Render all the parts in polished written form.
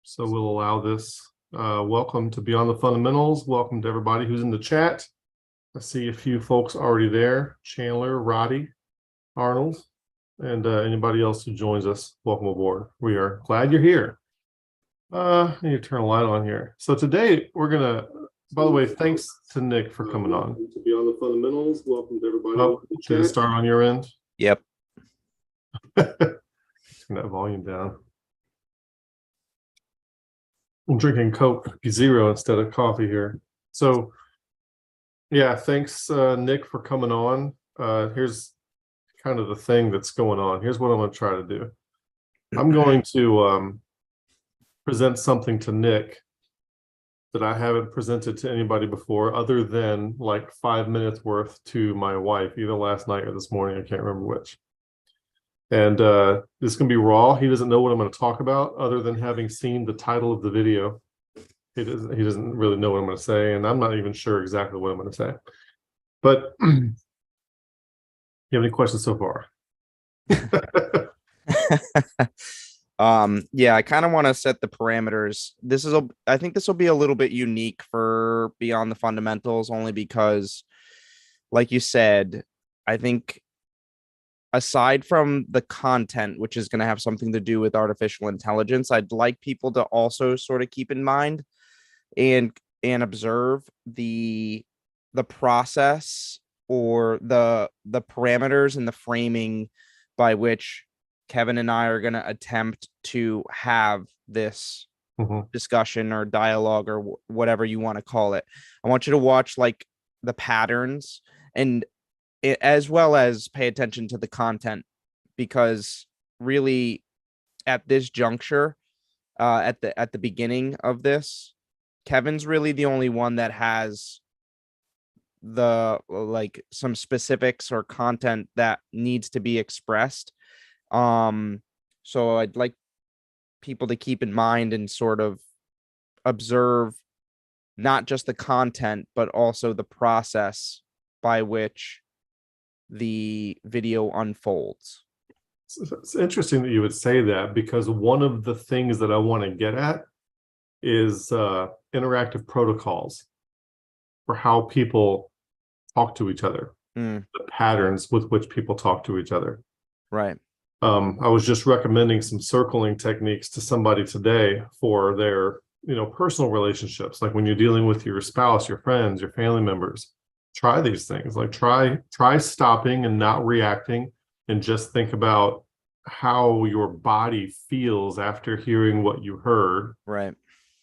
So we'll allow this. Welcome to Beyond the Fundamentals. Welcome to everybody who's in the chat. I see a few folks already there. Chandler, Roddy, Arnold, and anybody else who joins us. Welcome aboard. We are glad you're here. I need to turn a light on here. So today we're going to, by the way, thanks to Nick for coming on. To Beyond the Fundamentals. Welcome to everybody. Oh, did it start on your end? Yep. Turn that volume down. I'm drinking Coke Zero instead of coffee here. So, yeah, thanks, Nick, for coming on. Here's kind of the thing that's going on. Here's what I'm going to try to do. I'm going to present something to Nick that I haven't presented to anybody before, other than like 5 minutes worth to my wife, either last night or this morning. I can't remember which. And this is going to be raw. He doesn't know what I'm going to talk about other than having seen the title of the video. He doesn't really know what I'm going to say, and I'm not even sure exactly what I'm going to say. But you have any questions so far? Yeah, I kind of want to set the parameters. I think this will be a little bit unique for Beyond the Fundamentals, only because, like you said, I think aside from the content, which is going to have something to do with artificial intelligence, I'd like people to also sort of keep in mind and observe the process or the parameters and the framing by which Kevin and I are going to attempt to have this discussion or dialogue or whatever you want to call it. I want you to watch like the patterns and as well as pay attention to the content, because really at this juncture, at the beginning of this, Kevin's really the only one that has the like some specifics or content that needs to be expressed. So I'd like people to keep in mind and sort of observe not just the content, but also the process by which the video unfolds. It's interesting that you would say that, because one of the things that I want to get at is interactive protocols for how people talk to each other, the patterns with which people talk to each other. Right. I was just recommending some circling techniques to somebody today for their, personal relationships. Like when you're dealing with your spouse, your friends, your family members, try these things. Like try stopping and not reacting, and just think about how your body feels after hearing what you heard. Right.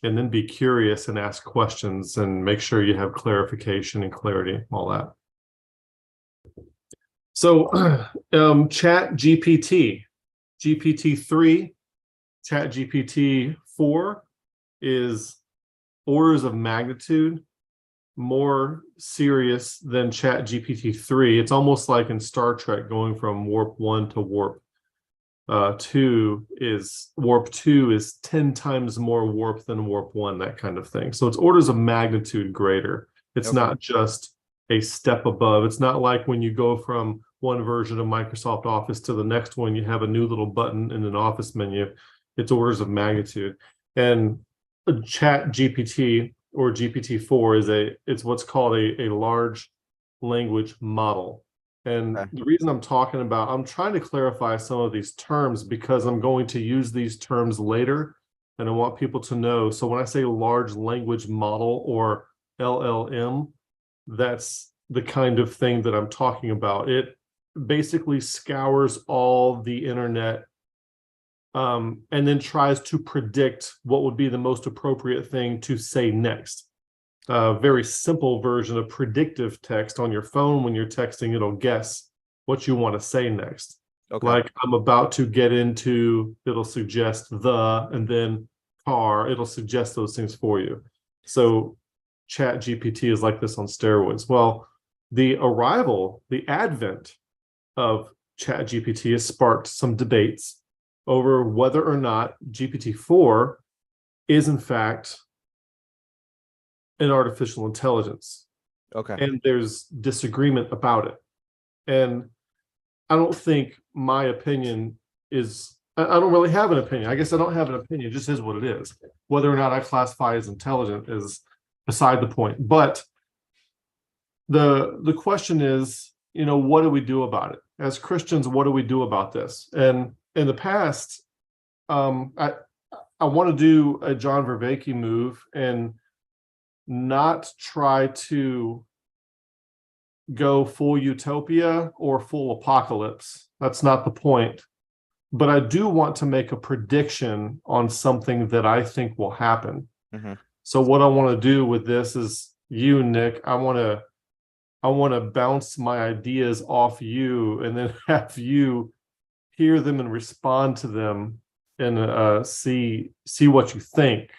And then be curious and ask questions and make sure you have clarification and clarity, all that. So Chat GPT, GPT-3, Chat GPT-4 is orders of magnitude more serious than Chat GPT-3. It's almost like in Star Trek going from warp 1 to warp 2 is 10 times more warp than warp 1, that kind of thing. So it's orders of magnitude greater. It's not just a step above. It's not like when you go from one version of Microsoft Office to the next one, you have a new little button in an Office menu. It's orders of magnitude. And a Chat GPT or GPT-4 it's what's called a large language model. And the reason I'm trying to clarify some of these terms, because I'm going to use these terms later, and I want people to know. So when I say large language model or LLM, that's the kind of thing that I'm talking about. It basically scours all the internet and then tries to predict what would be the most appropriate thing to say next. Very simple version of predictive text on your phone. When you're texting, it'll guess what you want to say next. Okay. Like I'm about to get into, it'll suggest and then car, it'll suggest those things for you. So Chat GPT is like this on steroids. Well, the advent of Chat GPT has sparked some debates over whether or not GPT-4 is in fact an artificial intelligence. Okay. And there's disagreement about it. And I don't think my opinion I don't really have an opinion. I guess I don't have an opinion. It just is what it is. whether or not I classify as intelligent is beside the point. But the question is, what do we do about it as Christians? What do we do about this? And in the past, I want to do a John Vervaeke move and not try to go full utopia or full apocalypse. That's not the point. But I do want to make a prediction on something that I think will happen. Mm-hmm. So what I want to do with this is you, Nick, I want to bounce my ideas off you and then have you hear them and respond to them and see what you think.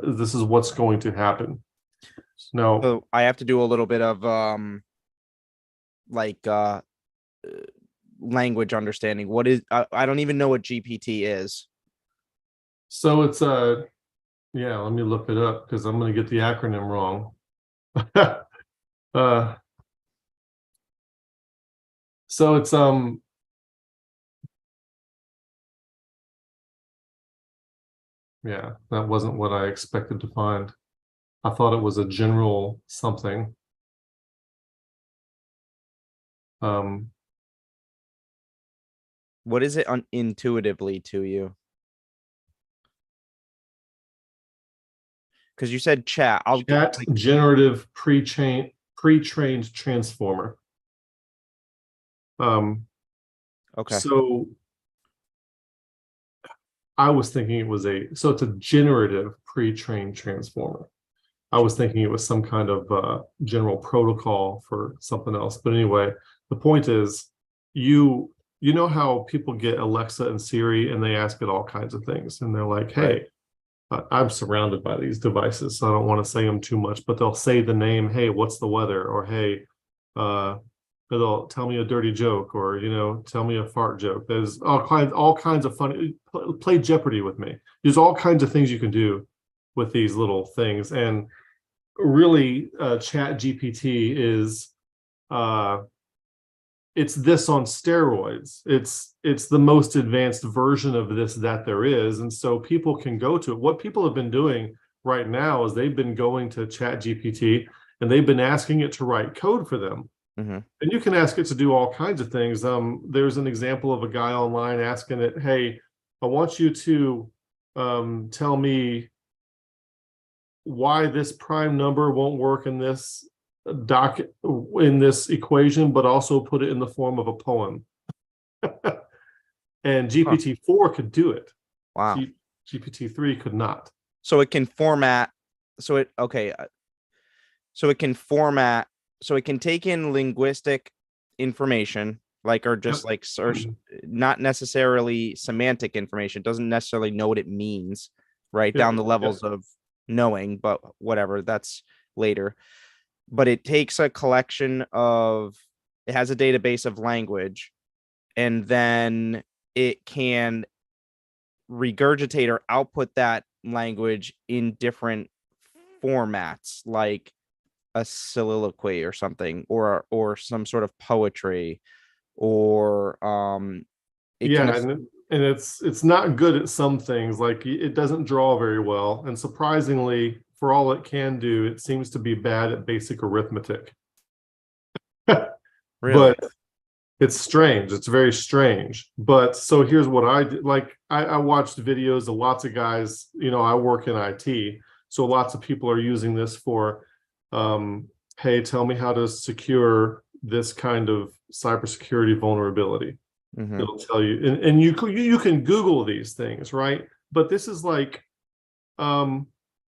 This is what's going to happen. Now, So I have to do a little bit of language understanding. What is I don't even know what GPT is. so it's yeah, let me look it up because I'm going to get the acronym wrong. So it's yeah, that wasn't what I expected to find. I thought it was a general something. What is it intuitively to you? Because you said chat. Chat generative pre-trained transformer. Okay. So I was thinking it's a generative pre-trained transformer. I was thinking it was some kind of general protocol for something else. But anyway, the point is, you know how people get Alexa and Siri and they ask it all kinds of things, and they're like, "Hey, right. I'm surrounded by these devices, so I don't want to say them too much." But they'll say the name, "Hey, what's the weather?" Or "Hey, they'll tell me a dirty joke," or tell me a fart joke. There's all kinds of funny. Play Jeopardy with me. There's all kinds of things you can do with these little things, and really, Chat GPT is it's this on steroids. It's the most advanced version of this that there is, and so people can go to it. What people have been doing right now is they've been going to Chat GPT and they've been asking it to write code for them. Mm-hmm. And you can ask it to do all kinds of things. There's an example of a guy online asking it, "Hey, I want you to tell me why this prime number won't work in this equation, but also put it in the form of a poem." And GPT-4 could do it. Wow. GPT-3 could not. So it can format. So it can take in linguistic information, not necessarily semantic information. It doesn't necessarily know what it means, right? Down the levels of knowing, but whatever, that's later. But it takes a collection of, it has a database of language, and then it can regurgitate or output that language in different formats, like a soliloquy or something, or some sort of poetry, or and it's not good at some things. Like, it doesn't draw very well, and surprisingly, for all it can do, it seems to be bad at basic arithmetic. Really? But it's strange. It's very strange. But so here's what I did. Like, I watched videos of lots of guys. I work in IT, so lots of people are using this for, hey, tell me how to secure this kind of cybersecurity vulnerability. Mm-hmm. It'll tell you, and you can Google these things, right? But this is like,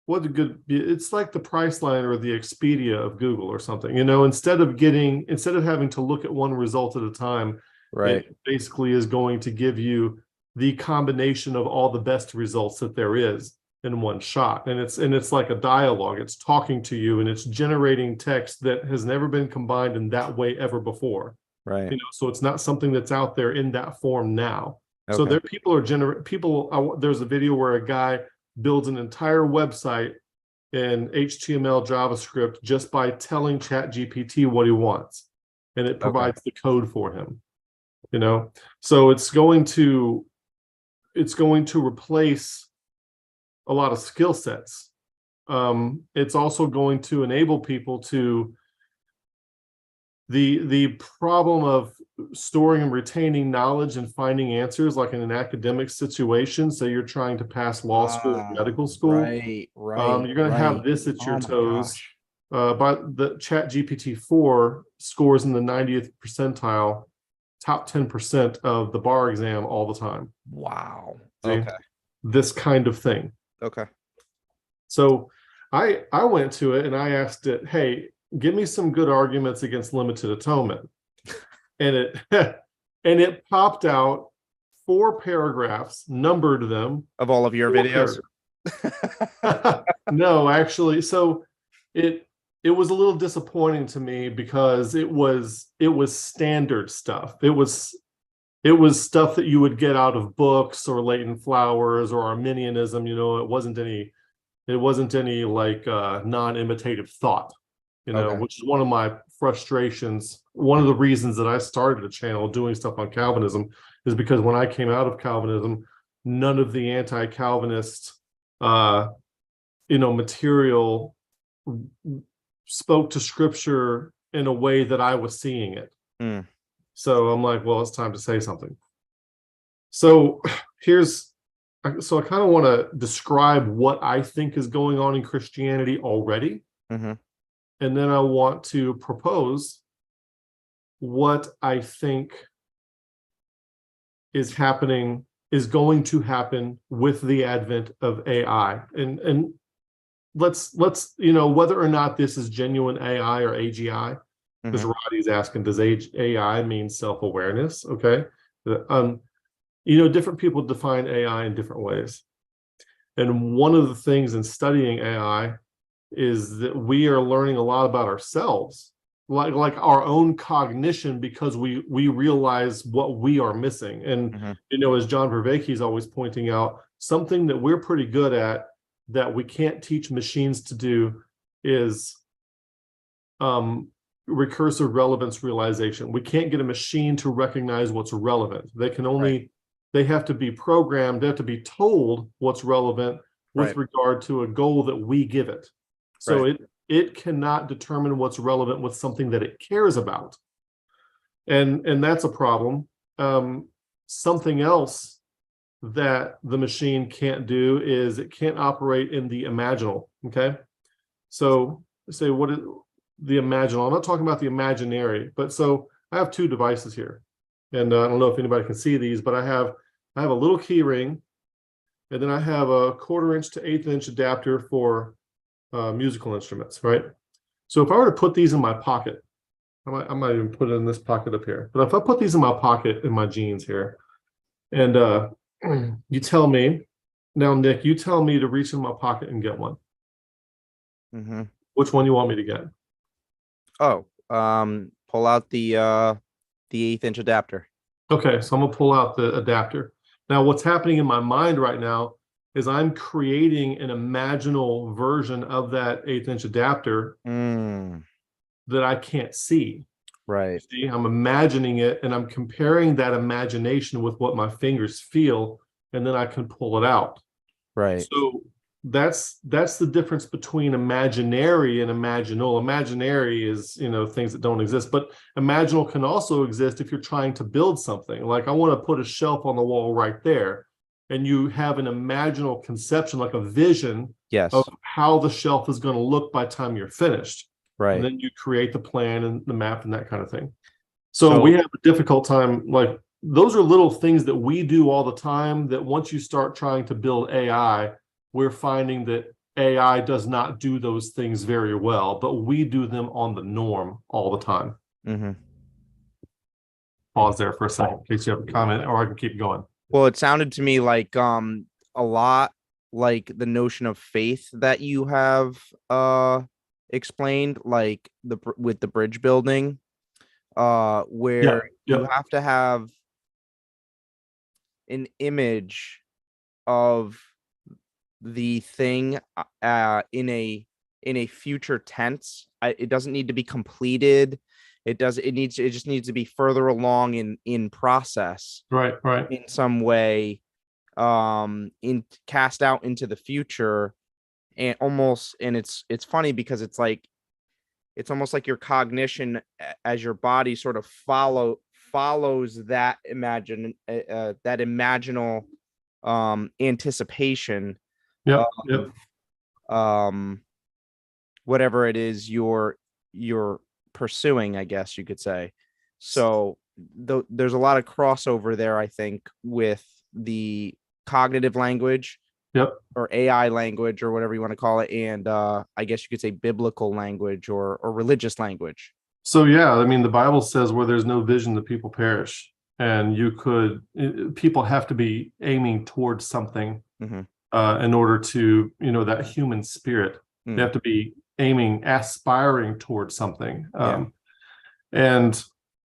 it's like the Priceline or the Expedia of Google or something. Instead of having to look at one result at a time, Right. it basically is going to give you the combination of all the best results that there is in one shot. And it's like a dialogue. It's talking to you and it's generating text that has never been combined in that way ever before. Right. So it's not something that's out there in that form now. Okay. So there's a video where a guy builds an entire website in HTML, JavaScript, just by telling ChatGPT what he wants, and it provides the code for him. So it's going to replace a lot of skill sets. It's also going to enable people to the problem of storing and retaining knowledge and finding answers, like in an academic situation. So you're trying to pass law school or medical school. Right. You're going to have this at your Oh my toes. gosh. But the Chat GPT-4 scores in the 90th percentile, top 10% of the bar exam all the time. Wow. See? Okay. This kind of thing. Okay. So I went to it and I asked it, hey, give me some good arguments against limited atonement. And it and it popped out 4 paragraphs, numbered them. Of all of your videos? No, actually. So it was a little disappointing to me because it was standard stuff. It was stuff that you would get out of books or Leighton Flowers or Arminianism. It wasn't any like non-imitative thought, Okay. which is one of my frustrations. One of the reasons that I started a channel doing stuff on Calvinism is because when I came out of Calvinism, none of the anti-Calvinist material spoke to scripture in a way that I was seeing it. So I'm like, well, it's time to say something. So I kind of want to describe what I think is going on in Christianity already. And then I want to propose what I think is going to happen with the advent of AI. And let's whether or not this is genuine AI or AGI, because Roddy's asking, does AI mean self-awareness? Okay. Different people define AI in different ways. And one of the things in studying AI is that we are learning a lot about ourselves, like our own cognition, because we realize what we are missing. And as John Vervaeke is always pointing out, something that we're pretty good at that we can't teach machines to do is recursive relevance realization. We can't get a machine to recognize what's relevant. They can only they have to be programmed, they have to be told what's relevant with regard to a goal that we give it. So it cannot determine what's relevant with something that it cares about. And that's a problem. Something else that the machine can't do is it can't operate in the imaginal. Okay. So say, what is the imaginal? I'm not talking about the imaginary, but so I have 2 devices here. And I don't know if anybody can see these, but I have a little key ring, and then I have a 1/4 inch to 1/8 inch adapter for musical instruments, right? So if I were to put these in my pocket, I might even put it in this pocket up here. But if I put these in my pocket in my jeans here, and you tell me, now Nick, you tell me to reach in my pocket and get one. Which one you want me to get? Oh, pull out the 1/8 inch adapter. Okay, so I'm gonna pull out the adapter. Now, what's happening in my mind right now is I'm creating an imaginal version of that 1/8 inch adapter that I can't see. Right. See, I'm imagining it and I'm comparing that imagination with what my fingers feel, and then I can pull it out. Right. So that's the difference between imaginary and imaginal. Imaginary is, things that don't exist, but imaginal can also exist if you're trying to build something. Like I want to put a shelf on the wall right there, and you have an imaginal conception, like a vision of how the shelf is going to look by the time you're finished. Right. And then you create the plan and the map and that kind of thing. So we have a difficult time. Like those are little things that we do all the time that once you start trying to build AI, we're finding that AI does not do those things very well, but we do them on the norm all the time. Pause there for a second in case you have a comment, or I can keep going. Well, it sounded to me like a lot like the notion of faith that you have explained, like with the bridge building, where you have to have an image of the thing in a future tense. It doesn't need to be completed. It just needs to be further along in process. Right. In some way. in cast out into the future, and it's funny because it's almost like your cognition as your body sort of follows that imaginal anticipation Yep. of Yep. um whatever it is you're pursuing, I guess you could say. So there's a lot of crossover there, I think, with the cognitive language Yep. or AI language or whatever you want to call it, and I guess you could say biblical language or religious language. So yeah, I mean, the Bible says where there's no vision, the people perish. And people have to be aiming towards something Mm-hmm. in order to, that human spirit. They have to be aspiring towards something. And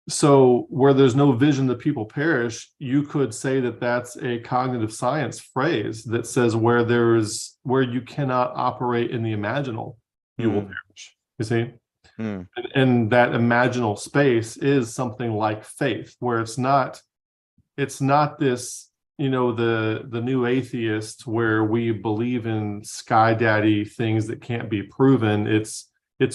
so where there's no vision, the people perish, you could say that that's a cognitive science phrase that says where you cannot operate in the imaginal, you will perish. You see? And that imaginal space is something like faith, where it's not this, the new atheist where we believe in sky daddy things that can't be proven. It's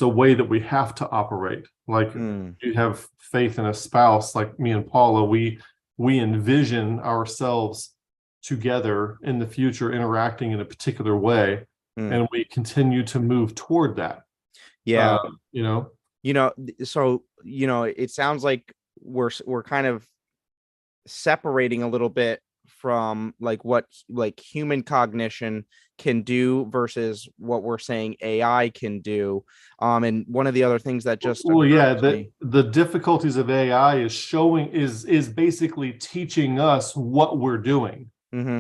a way that we have to operate. Like you have faith in a spouse, like me and Paula, we envision ourselves together in the future interacting in a particular way, and we continue to move toward that. Yeah. So it sounds like we're kind of separating a little bit from like what like human cognition can do versus what we're saying AI can do. And one of the other things that just the difficulties of AI is basically teaching us what we're doing.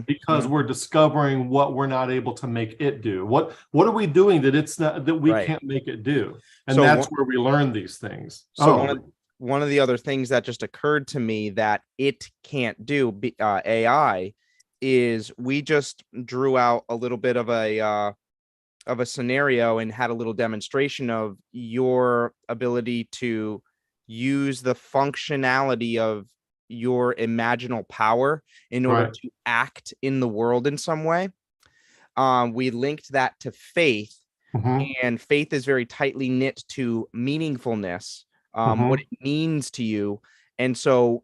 Because we're discovering what we're not able to make it do. What are we doing that we can't make it do? And that's where we learn these things. So one of the other things that just occurred to me that it can't do, AI, is we just drew out a little bit of a scenario and had a little demonstration of your ability to use the functionality of your imaginal power in order to act in the world in some way. We linked that to faith, and faith is very tightly knit to meaningfulness, what it means to you. And so,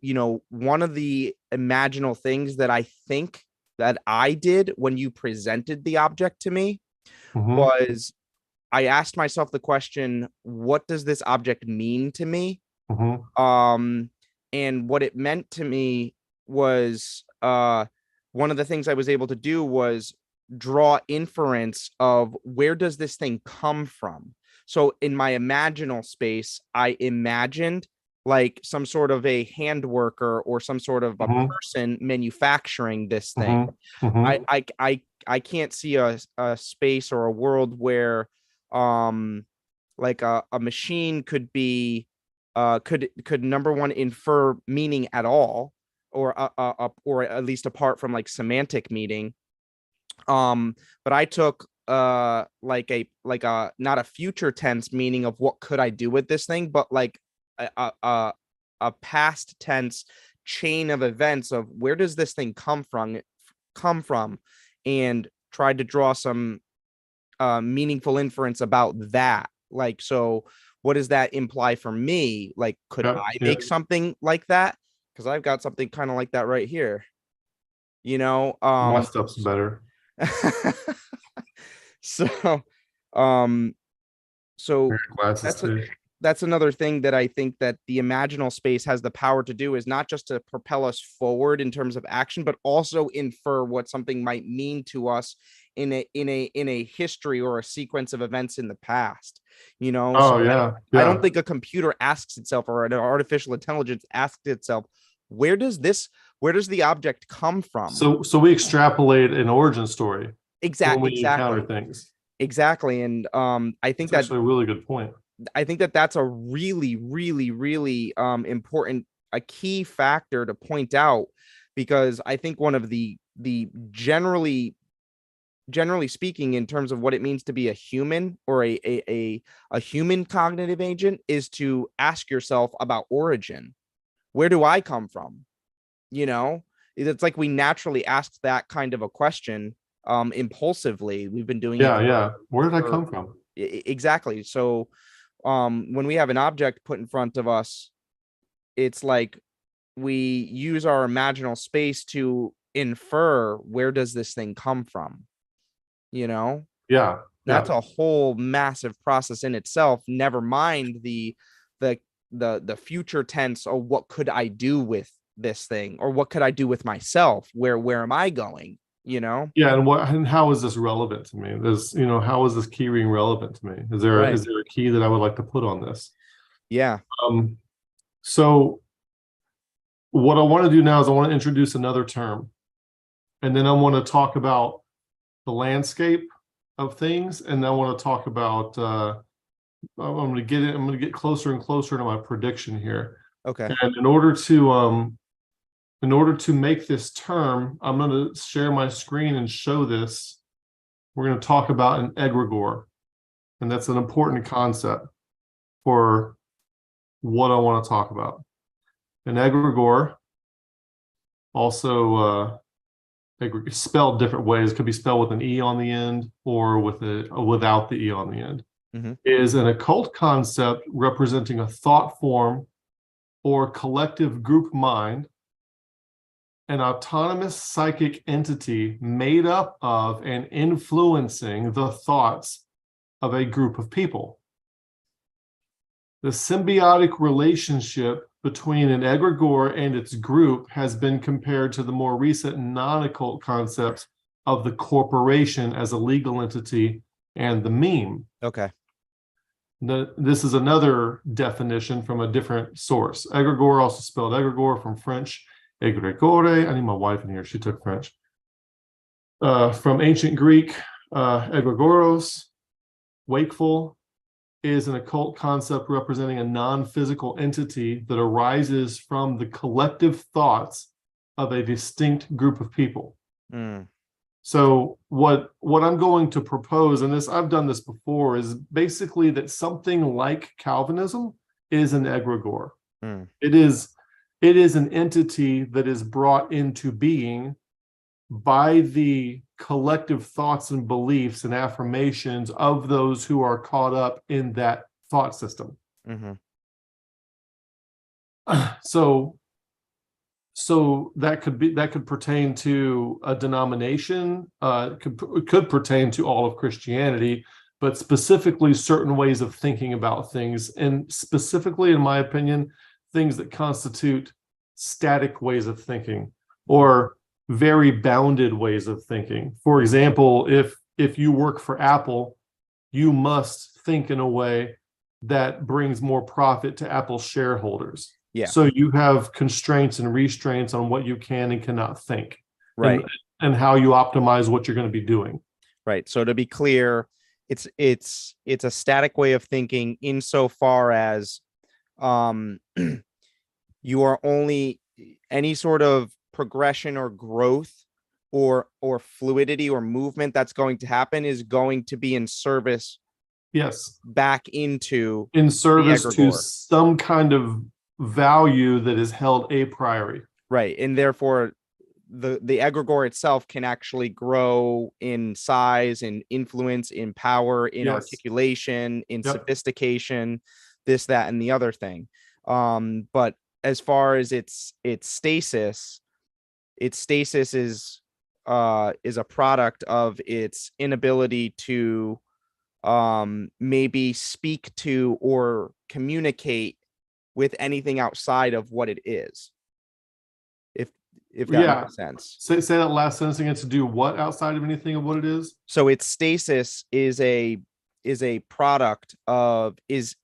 one of the imaginal things that I think that I did when you presented the object to me was I asked myself the question, what does this object mean to me? And what it meant to me was one of the things I was able to do was draw inference of where does this thing come from. So in my imaginal space, I imagined like some sort of a hand worker or some sort of a person manufacturing this thing. I can't see a space or a world where like a machine could be could number one infer meaning at all, or at least apart from like semantic meaning. But I took like a not a future tense meaning of what could I do with this thing, but like a past tense chain of events of where does this thing come from, and tried to draw some meaningful inference about that. Like, so what does that imply for me? Like, could I make something like that? Because I've got something kind of like that right here. My stuff's better. So that's another thing that I think that the imaginal space has the power to do, is not just to propel us forward in terms of action, but also infer what something might mean to us in a history or a sequence of events in the past. I don't think a computer asks itself, or an artificial intelligence asks itself, where does the object come from? So we extrapolate an origin story. Exactly. When we encounter things. Exactly. And I think that's actually a really good point. I think that's a really, really, really important, a key factor to point out, because I think one of the generally speaking, in terms of what it means to be a human or a human cognitive agent, is to ask yourself about origin. Where do I come from? it's like we naturally asked that kind of a question impulsively. We've been doing Yeah. Where did I come from? Exactly. So when we have an object put in front of us, it's like we use our imaginal space to infer, where does this thing come from? Yeah. That's a whole massive process in itself, never mind the future tense, or what could I do with this thing, or what could I do with myself, where am I going? Yeah, and how is this relevant to me? How is this key ring relevant to me? Is there Right. is there a key that I would like to put on this? Yeah. So what I want to do now is I want to introduce another term, and then I want to talk about the landscape of things, and then I want to talk about I'm going to get closer and closer to my prediction here. Okay. And in order to make this term, I'm going to share my screen and show this. We're going to talk about an egregore, and that's an important concept for what I want to talk about. An egregore, also spelled different ways, could be spelled with an E on the end or without the E on the end, is an occult concept representing a thought form or collective group mind, an autonomous psychic entity made up of and influencing the thoughts of a group of people. The symbiotic relationship between an egregore and its group has been compared to the more recent non-occult concepts of the corporation as a legal entity and the meme. Okay. This is another definition from a different source. Egregore, also spelled egregore, from French egregore. I need my wife in here. She took French. From ancient Greek, egregoros, wakeful, is an occult concept representing a non-physical entity that arises from the collective thoughts of a distinct group of people. So what I'm going to propose, and I've done this before, is basically that something like Calvinism is an egregore. It is an entity that is brought into being by the collective thoughts and beliefs and affirmations of those who are caught up in that thought system. So that could pertain to a denomination, could pertain to all of Christianity, but specifically certain ways of thinking about things, and specifically, in my opinion, things that constitute static ways of thinking or very bounded ways of thinking. For example, if you work for Apple, you must think in a way that brings more profit to Apple shareholders. Yeah. So you have constraints and restraints on what you can and cannot think. Right. And how you optimize what you're going to be doing. Right. So to be clear, it's a static way of thinking insofar as you are only any sort of progression or growth or fluidity or movement that's going to happen is going to be in service. Yes. Back into in service to some kind of value that is held a priori. Right. And therefore the egregore itself can actually grow in size, in influence, in power, in articulation, in sophistication, this, that, and the other thing. But as far as its stasis is a product of its inability to maybe speak to or communicate with anything outside of what it is. If that makes sense. Say that last sentence again. To do what outside of anything of what it is? So its stasis is a product of it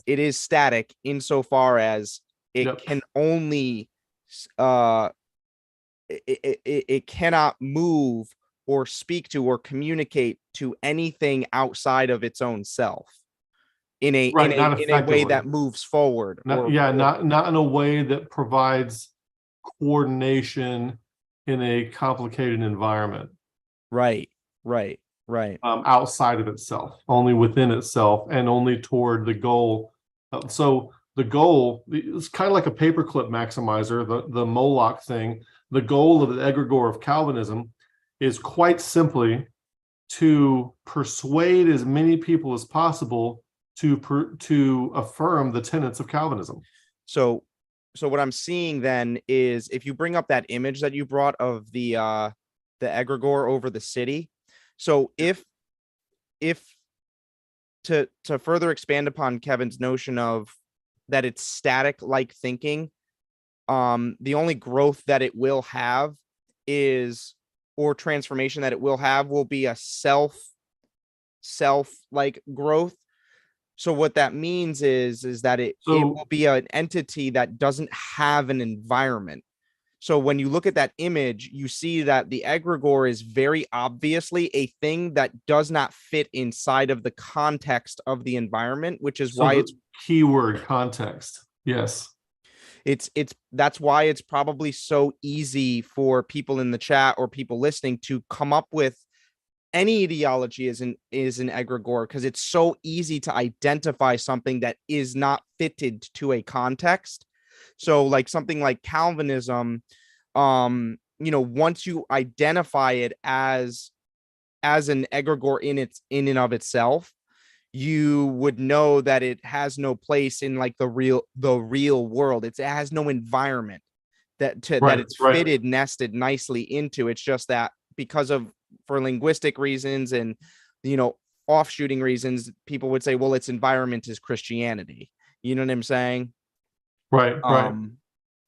is static insofar as it can only it cannot move or speak to or communicate to anything outside of its own self in a way that moves forward. Not in a way that provides coordination in a complicated environment. Right. Outside of itself, only within itself, and only toward the goal. So the goal is kind of like a paperclip maximizer, the Moloch thing. the goal of the egregore of Calvinism is quite simply to persuade as many people as possible to affirm the tenets of Calvinism. So what I'm seeing then is, if you bring up that image that you brought of the egregore over the city. So if to further expand upon Kevin's notion of that it's static like thinking, the only growth that it will have is, or transformation that it will have, will be a self like growth. So what that means is that it will be an entity that doesn't have an environment. So when you look at that image, you see that the egregore is very obviously a thing that does not fit inside of the context of the environment, which is why it's keyword context. Yes. That's why it's probably so easy for people in the chat or people listening to come up with any ideology is an egregore, because it's so easy to identify something that is not fitted to a context. So like something like Calvinism, once you identify it as an egregore in and of itself, you would know that it has no place in like the real world. It has no environment that it's fitted, nested nicely into. It's just that for linguistic reasons and offshooting reasons, people would say, well, its environment is Christianity. You know what I'm saying? Right.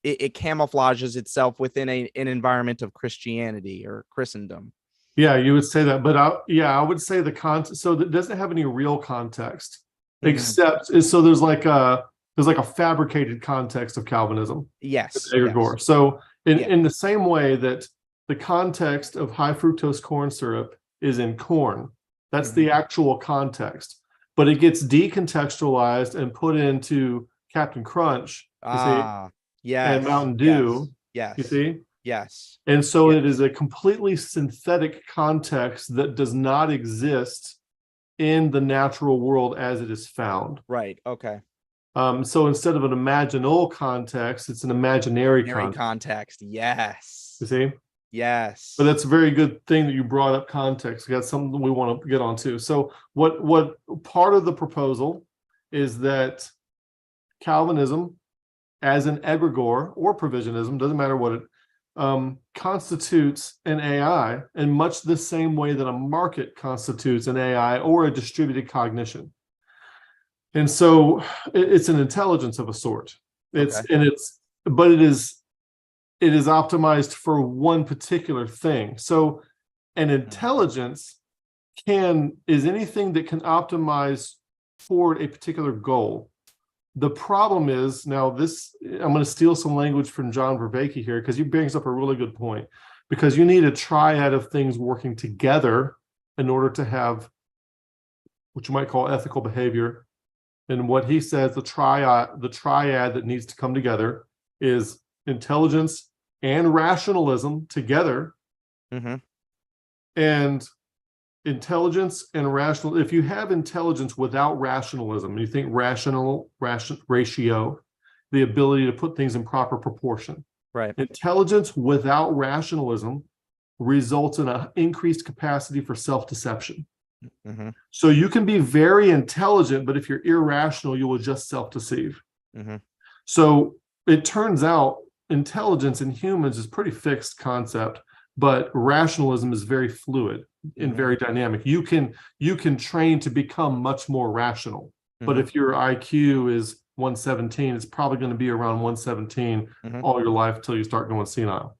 It camouflages itself within an environment of Christianity or Christendom. Yeah, you would say that, but I would say the context. So that doesn't have any real context, except so there's like a fabricated context of Calvinism. Yes. Egregore. Yes. So in the same way that the context of high fructose corn syrup is in corn, that's the actual context, but it gets decontextualized and put into Captain Crunch, you see, and Mountain Dew, you see. Yes. And so it is a completely synthetic context that does not exist in the natural world as it is found. Right. Okay. So instead of an imaginal context, it's an imaginary context. Yes. You see? Yes. But that's a very good thing that you brought up context. That's something we want to get onto. So what part of the proposal is that Calvinism as an egregore or provisionism, doesn't matter what it constitutes an AI in much the same way that a market constitutes an AI or a distributed cognition. And so it's an intelligence of a sort. It is optimized for one particular thing. So an intelligence is anything that can optimize toward a particular goal. The problem is, now I'm going to steal some language from John Vervaeke here, because he brings up a really good point, because you need a triad of things working together in order to have what you might call ethical behavior. And what he says, the triad that needs to come together is intelligence and rationalism together. And intelligence and rational. If you have intelligence without rationalism, you think ratio, the ability to put things in proper proportion. Right. Intelligence without rationalism results in an increased capacity for self-deception. So you can be very intelligent, but if you're irrational, you will just self-deceive. So it turns out intelligence in humans is pretty fixed concept, but rationalism is very fluid and very dynamic. You can train to become much more rational, but if your IQ is 117, it's probably going to be around 117 all your life until you start going senile.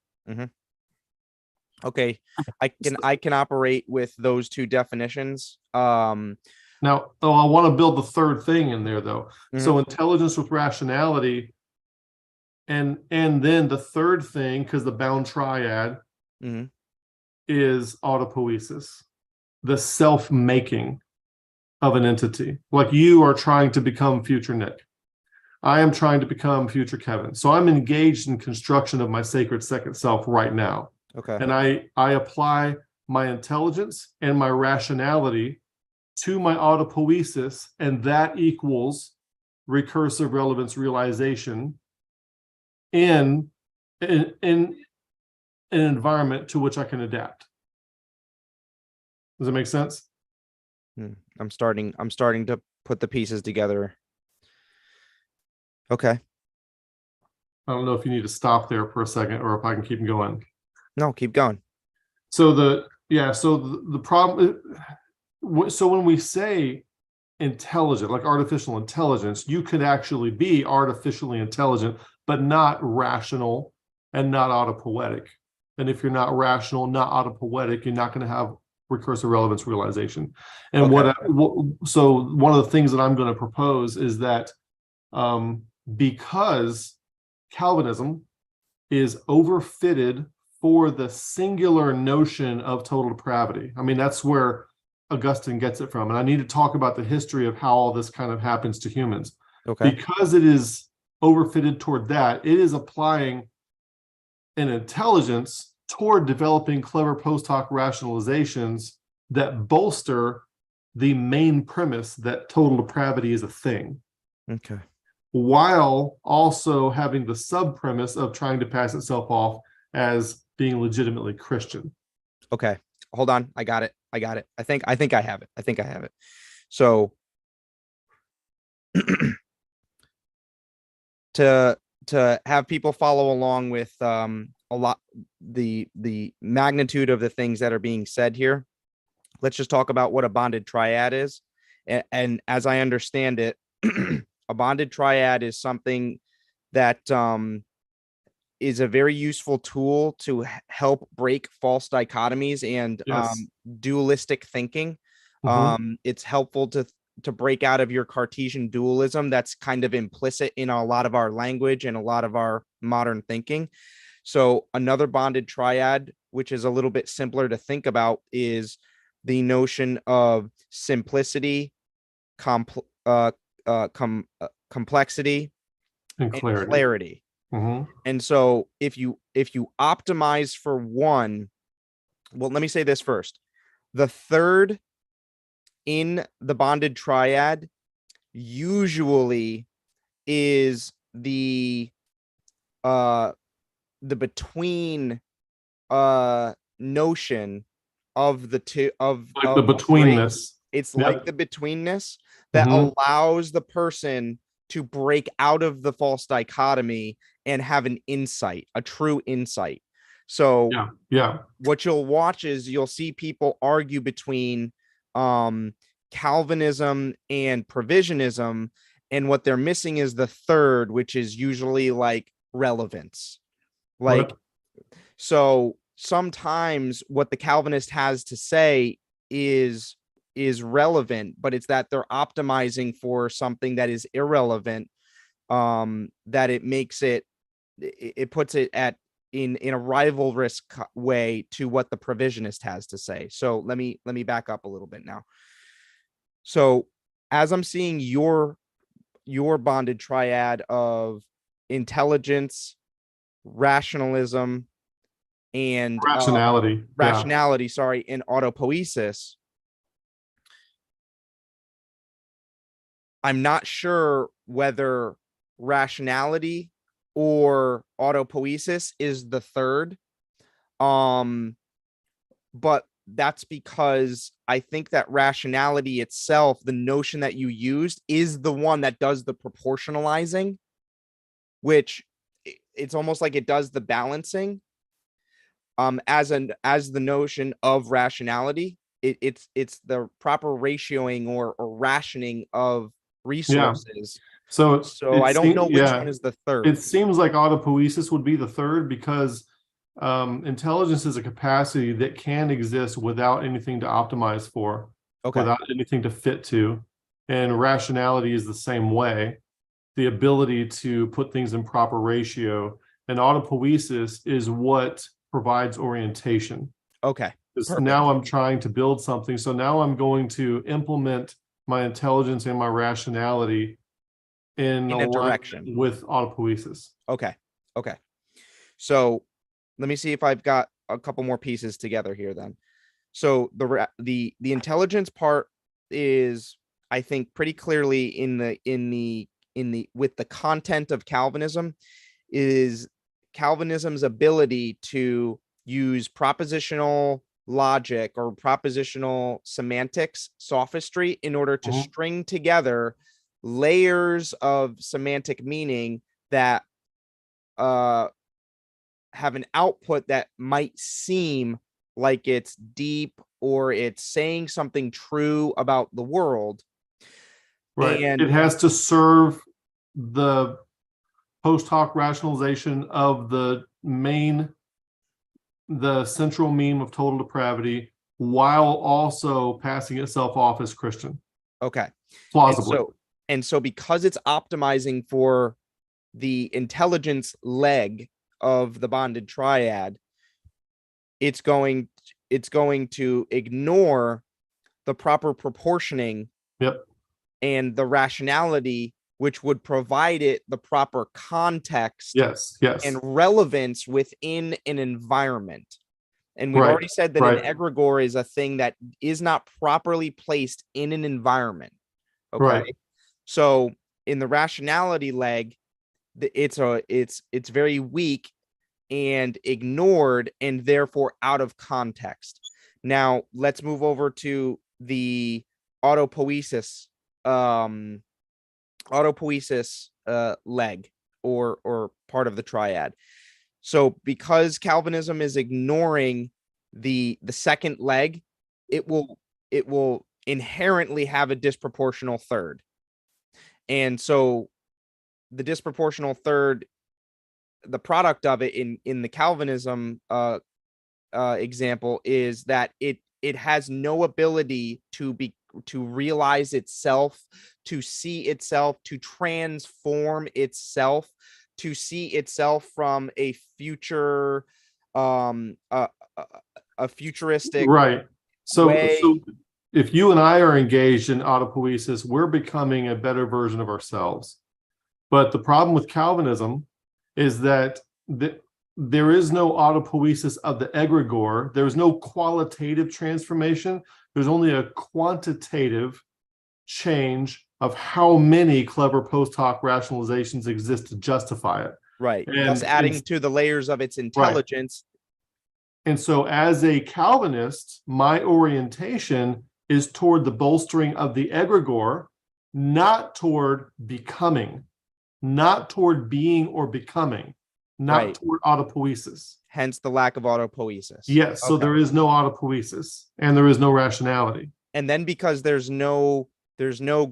Okay, I can operate with those two definitions. Now, I want to build the third thing in there, though. So intelligence with rationality, and then the third thing, because the bound triad is autopoiesis, the self-making of an entity. Like you are trying to become future Nick. I am trying to become future Kevin. So I'm engaged in construction of my sacred second self right now. Okay. And I apply my intelligence and my rationality to my autopoiesis, and that equals recursive relevance realization in an environment to which I can adapt. Does that make sense? I'm starting to put the pieces together. Okay. I don't know if you need to stop there for a second or if I can keep going. No, keep going. So the problem, so when we say intelligent, like artificial intelligence, you could actually be artificially intelligent, but not rational and not autopoietic. And if you're not rational, not autopoietic, you're not going to have recursive relevance realization. And so one of the things that I'm going to propose is that because Calvinism is overfitted for the singular notion of total depravity. I mean, that's where Augustine gets it from. And I need to talk about the history of how all this kind of happens to humans. Okay. Because it is overfitted toward that, it is applying an intelligence toward developing clever post hoc rationalizations that bolster the main premise that total depravity is a thing. Okay. While also having the sub premise of trying to pass itself off as being legitimately Christian. Okay. Hold on. I got it. I think I have it. So to have people follow along with a lot the magnitude of the things that are being said here, let's just talk about what a bonded triad is. And as I understand it, a bonded triad is something that is a very useful tool to help break false dichotomies and dualistic thinking. It's helpful to break out of your Cartesian dualism that's kind of implicit in a lot of our language and a lot of our modern thinking. So another bonded triad, which is a little bit simpler to think about, is the notion of simplicity, complexity, and clarity. And so if you optimize for one, well, let me say this first. The third in the bonded triad usually is the between notion of the two of like the betweenness. It's like the betweenness that allows the person to break out of the false dichotomy and have an insight, a true insight. So what you'll watch is you'll see people argue between Calvinism and provisionism, and what they're missing is the third, which is usually like relevance. Like, so sometimes what the Calvinist has to say is relevant, but it's that they're optimizing for something that is irrelevant, that it makes it puts it at in a rivalrous way to what the provisionist has to say. So let me back up a little bit now. So as I'm seeing your bonded triad of intelligence, rationalism, and rationality, and autopoiesis, I'm not sure whether rationality or autopoiesis is the third. But that's because I think that rationality itself, the notion that you used, is the one that does the proportionalizing, which it's almost like it does the balancing. As the notion of rationality, it's the proper ratioing or rationing of resources. So I don't know which one is the third. It seems like autopoiesis would be the third, because intelligence is a capacity that can exist without anything to optimize for, without anything to fit to. And rationality is the same way, the ability to put things in proper ratio. And autopoiesis is what provides orientation. Now I'm trying to build something. So now I'm going to implement my intelligence and my rationality in a direction with autopoiesis. Okay. So let me see if I've got a couple more pieces together here then. So the intelligence part is, I think, pretty clearly in the with the content of Calvinism, is Calvinism's ability to use propositional logic or propositional semantics sophistry in order to string together layers of semantic meaning that have an output that might seem like it's deep or it's saying something true about the world. Right. And it has to serve the post hoc rationalization of the central meme of total depravity, while also passing itself off as Christian. okay. Plausibly. And so because it's optimizing for the intelligence leg of the bonded triad, it's going to ignore the proper proportioning Yep. and the rationality, which would provide it the proper context Yes. and relevance within an environment. And we've Right, already said that right. an egregore is a thing that is not properly placed in an environment. Okay. Right. So in the rationality leg, it's very weak and ignored and therefore out of context. Now let's move over to the autopoiesis leg or part of the triad. So because Calvinism is ignoring the second leg, it will inherently have a disproportional third. And so the disproportional third, the product of it in the Calvinism example is that it has no ability to realize itself, to see itself, to transform itself, to see itself from a future a futuristic right. So way. if you and I are engaged in autopoiesis, we're becoming a better version of ourselves. But the problem with Calvinism is that there is no autopoiesis of the egregore. There's no qualitative transformation. There's only a quantitative change of how many clever post hoc rationalizations exist to justify it. Right. And thus adding to the layers of its intelligence. Right. And so as a Calvinist, my orientation is toward the bolstering of the egregore, not toward becoming, not toward being or becoming, not toward autopoiesis. Hence the lack of autopoiesis. Yes, so there is no autopoiesis and there is no rationality. And then because there's no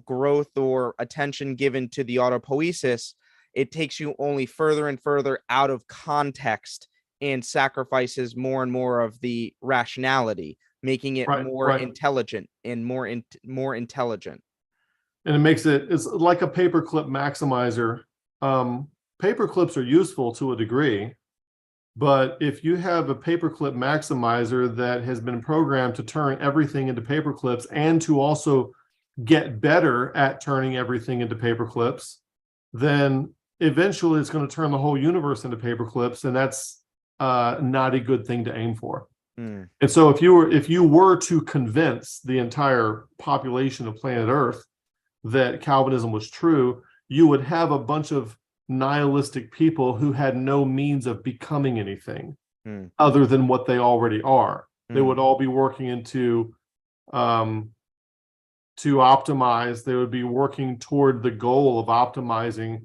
growth or attention given to the autopoiesis, it takes you only further and further out of context and sacrifices more and more of the rationality, making it more intelligent and more intelligent. And it makes it's like a paperclip maximizer. Paperclips are useful to a degree, but if you have a paperclip maximizer that has been programmed to turn everything into paperclips and to also get better at turning everything into paperclips, then eventually it's going to turn the whole universe into paperclips, and that's not a good thing to aim for. And so if you were to convince the entire population of planet Earth that Calvinism was true, you would have a bunch of nihilistic people who had no means of becoming anything other than what they already are. They would all be working into to optimize. They would be working toward the goal of optimizing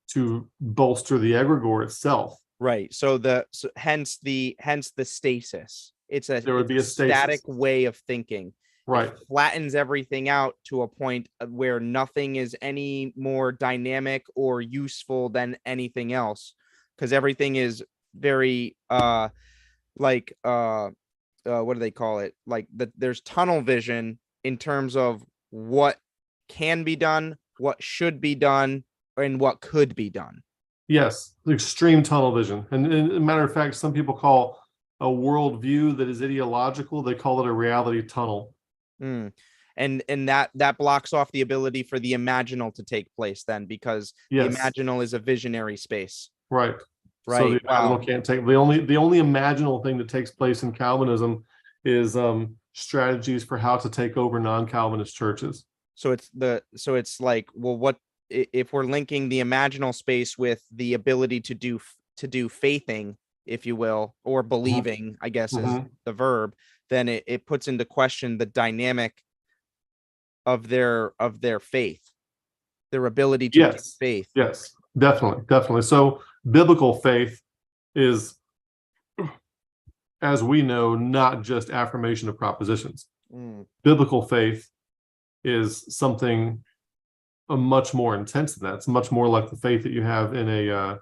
to bolster the egregore itself. Right. So hence the stasis. There would be a static way of thinking. Right. It flattens everything out to a point where nothing is any more dynamic or useful than anything else, because everything is very what do they call it? Like there's tunnel vision in terms of what can be done, what should be done, and what could be done. Yes, extreme tunnel vision. And as a matter of fact, some people call a worldview that is ideological, they call it a reality tunnel. And that blocks off the ability for the imaginal to take place then, because the imaginal is a visionary space. Right. So the imaginal can't take the only imaginal thing that takes place in Calvinism is strategies for how to take over non-Calvinist churches. So it's like, well, what if we're linking the imaginal space with the ability to do faithing, if you will, or believing, I guess is Mhm. the verb, then it puts into question the dynamic of their faith, their ability to keep Yes, faith. yes, definitely, definitely. So biblical faith is, as we know, not just affirmation of propositions. Biblical faith is something much more intense than that. It's much more like the faith that you have in a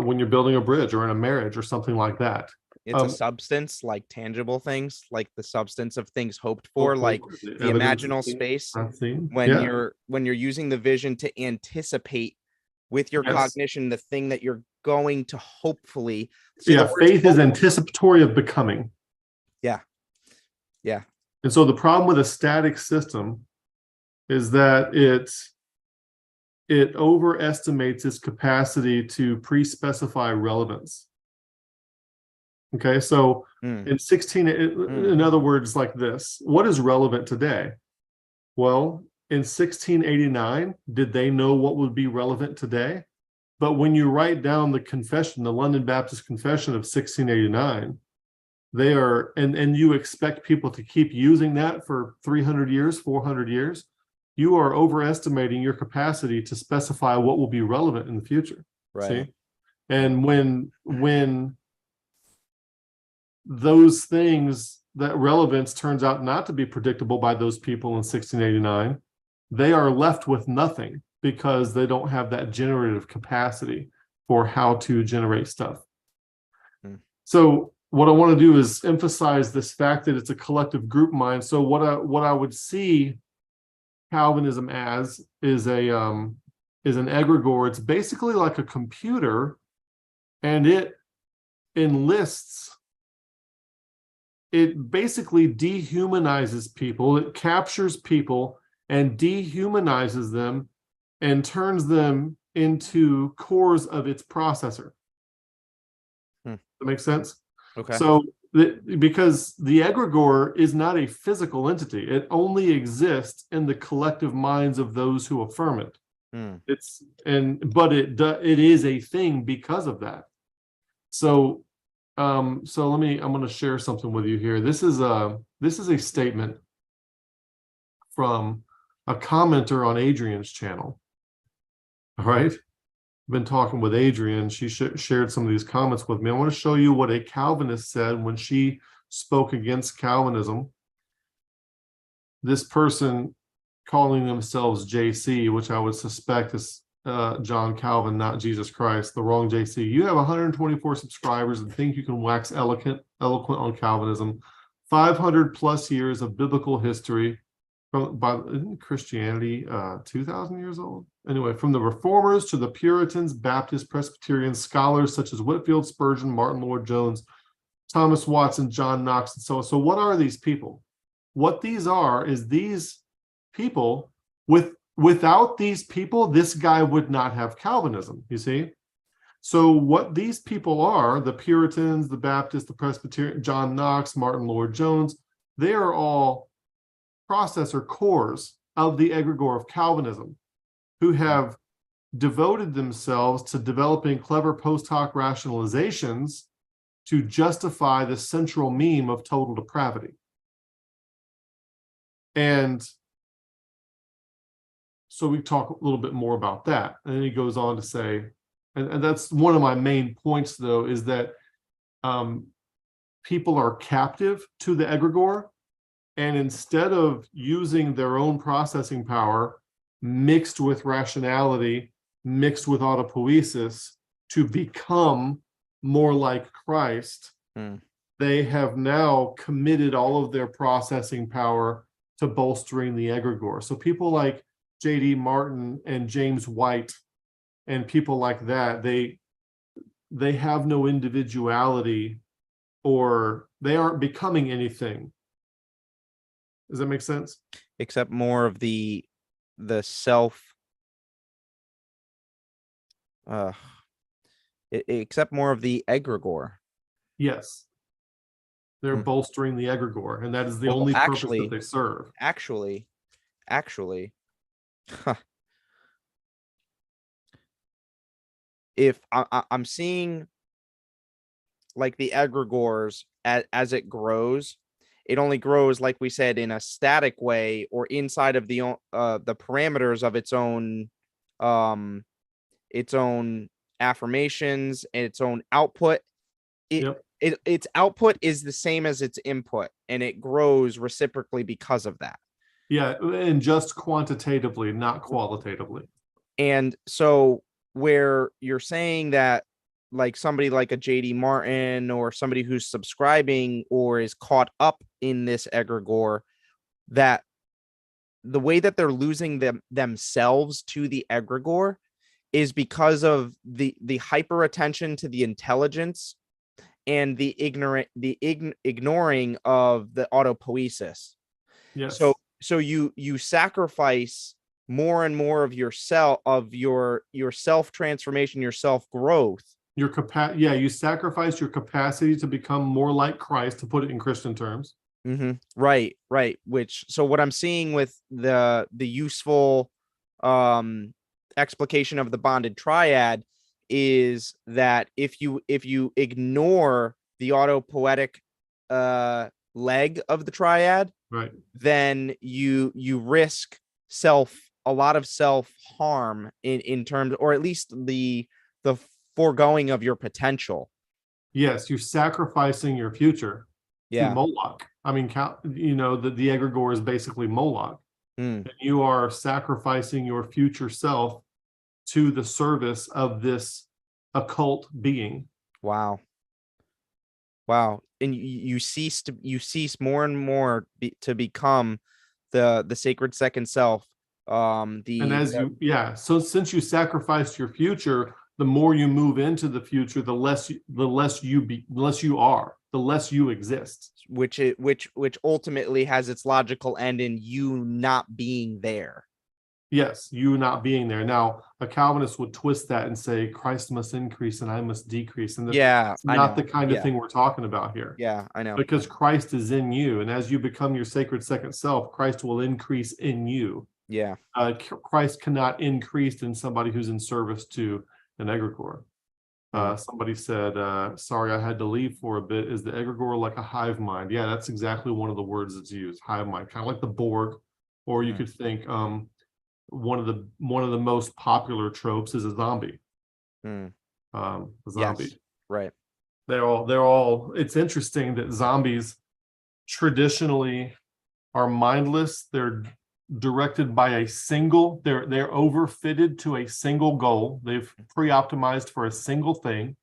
when you're building a bridge or in a marriage or something like that. It's a substance, like tangible things, like the substance of things hoped for, Hopeful, like the evidence of imaginal things space. not seen. When Yeah, you're using the vision to anticipate with your yes, cognition the thing that you're going to hopefully see. The yeah. words Faith is hope. anticipatory of becoming. Yeah, yeah. And so the problem with a static system is that it overestimates its capacity to pre-specify relevance. Okay, so Mm, in 16, in other words, like this, what is relevant today? Well, in 1689, did they know what would be relevant today? But when you write down the confession, the London Baptist Confession of 1689, they are, and you expect people to keep using that for 300 years, 400 years, you are overestimating your capacity to specify what will be relevant in the future. right. See? And when those things, that relevance turns out not to be predictable by those people in 1689, they are left with nothing because they don't have that generative capacity for how to generate stuff. Mm. So what I want to do is emphasize this fact that it's a collective group mind. So what I would see Calvinism as is an egregore. It's basically like a computer, and it enlists, it basically dehumanizes people. It captures people and dehumanizes them and turns them into cores of its processor. Hmm. That makes sense? Okay. So because the egregore is not a physical entity, it only exists in the collective minds of those who affirm it. Mm. But it is a thing because of that. So I'm going to share something with you here. This is a statement from a commenter on Adrian's channel. All right. I've been talking with Adrian. She shared some of these comments with me. I want to show you what a Calvinist said when she spoke against Calvinism. This person calling themselves JC, which I would suspect is John Calvin, not Jesus Christ, the wrong JC. You have 124 subscribers and think you can wax eloquent on Calvinism. 500 plus years of biblical history. Isn't Christianity 2,000 years old? Anyway, from the Reformers to the Puritans, Baptists, Presbyterians, scholars such as Whitefield, Spurgeon, Martin Lloyd-Jones, Thomas Watson, John Knox, and so on. So what are these people? What these are is these people, without these people, this guy would not have Calvinism, you see? So what these people are, the Puritans, the Baptists, the Presbyterian, John Knox, Martin Lloyd-Jones, they are all processor cores of the egregore of Calvinism, who have devoted themselves to developing clever post hoc rationalizations to justify the central meme of total depravity. And so we talk a little bit more about that. And then he goes on to say, and that's one of my main points, though, is that people are captive to the egregore. And instead of using their own processing power mixed with rationality, mixed with autopoiesis to become more like Christ, they have now committed all of their processing power to bolstering the egregore. So people like J.D. Martin and James White and people like that, they have no individuality, or they aren't becoming anything. Does that make sense? Except more of the self except more of the egregore. Yes. They're bolstering the egregore, and that is the Well, only purpose that they serve. Actually, if I'm seeing like the egregores, as it grows, it only grows, like we said, in a static way or inside of the parameters of its own affirmations and its own output. Yep. Its output is the same as its input, and it grows reciprocally because of that. Yeah, and just quantitatively, not qualitatively. And so where you're saying that, like somebody like a JD Martin or somebody who's subscribing or is caught up in this egregore, that the way that they're losing themselves to the egregore is because of the hyper attention to the intelligence and the ignoring of the autopoiesis. Yes. So you sacrifice more and more of yourself, of your self transformation, your self growth. You sacrifice your capacity to become more like Christ, to put it in Christian terms. Right. Which, so what I'm seeing with the useful explication of the bonded triad is that if you ignore the autopoietic leg of the triad, right, then you risk a lot of self harm in terms, or at least the foregoing of your potential. Yes, you're sacrificing your future to Moloch. I mean, the egregore is basically Moloch. And you are sacrificing your future self to the service of this occult being. Wow. And you cease more and more to become the sacred second self. So since you sacrificed your future, the more you move into the future, the less you exist. Which ultimately has its logical end in you not being there. Yes, you not being there. Now, a Calvinist would twist that and say Christ must increase and I must decrease. And that's not the kind of thing we're talking about here. Yeah, I know. Because Christ is in you. And as you become your sacred second self, Christ will increase in you. Yeah. Christ cannot increase in somebody who's in service to an egregore. Somebody said, sorry, I had to leave for a bit. Is the egregore like a hive mind? Yeah, that's exactly one of the words that's used, hive mind, kind of like the Borg. Or you could think one of the most popular tropes is a zombie. A zombie. Yes, right. They're all it's interesting that zombies traditionally are mindless. They're directed by they're overfitted to a single goal. They've pre-optimized for a single thing,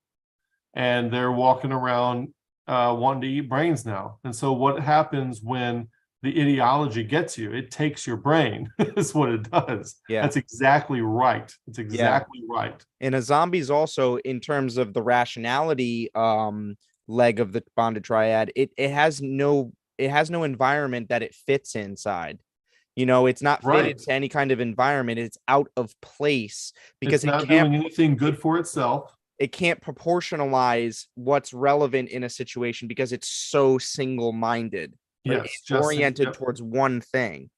and they're walking around wanting to eat brains now. And so what happens when the ideology gets you? It takes your brain. Is what it does. Yeah, that's exactly right. It's exactly right. And a zombie's also, in terms of the rationality leg of the bonded triad, it has no environment that it fits inside. It's not fitted to any kind of environment. It's out of place because it's not doing anything good for itself. It can't proportionalize what's relevant in a situation because it's so single-minded. Yes, it's oriented towards one thing.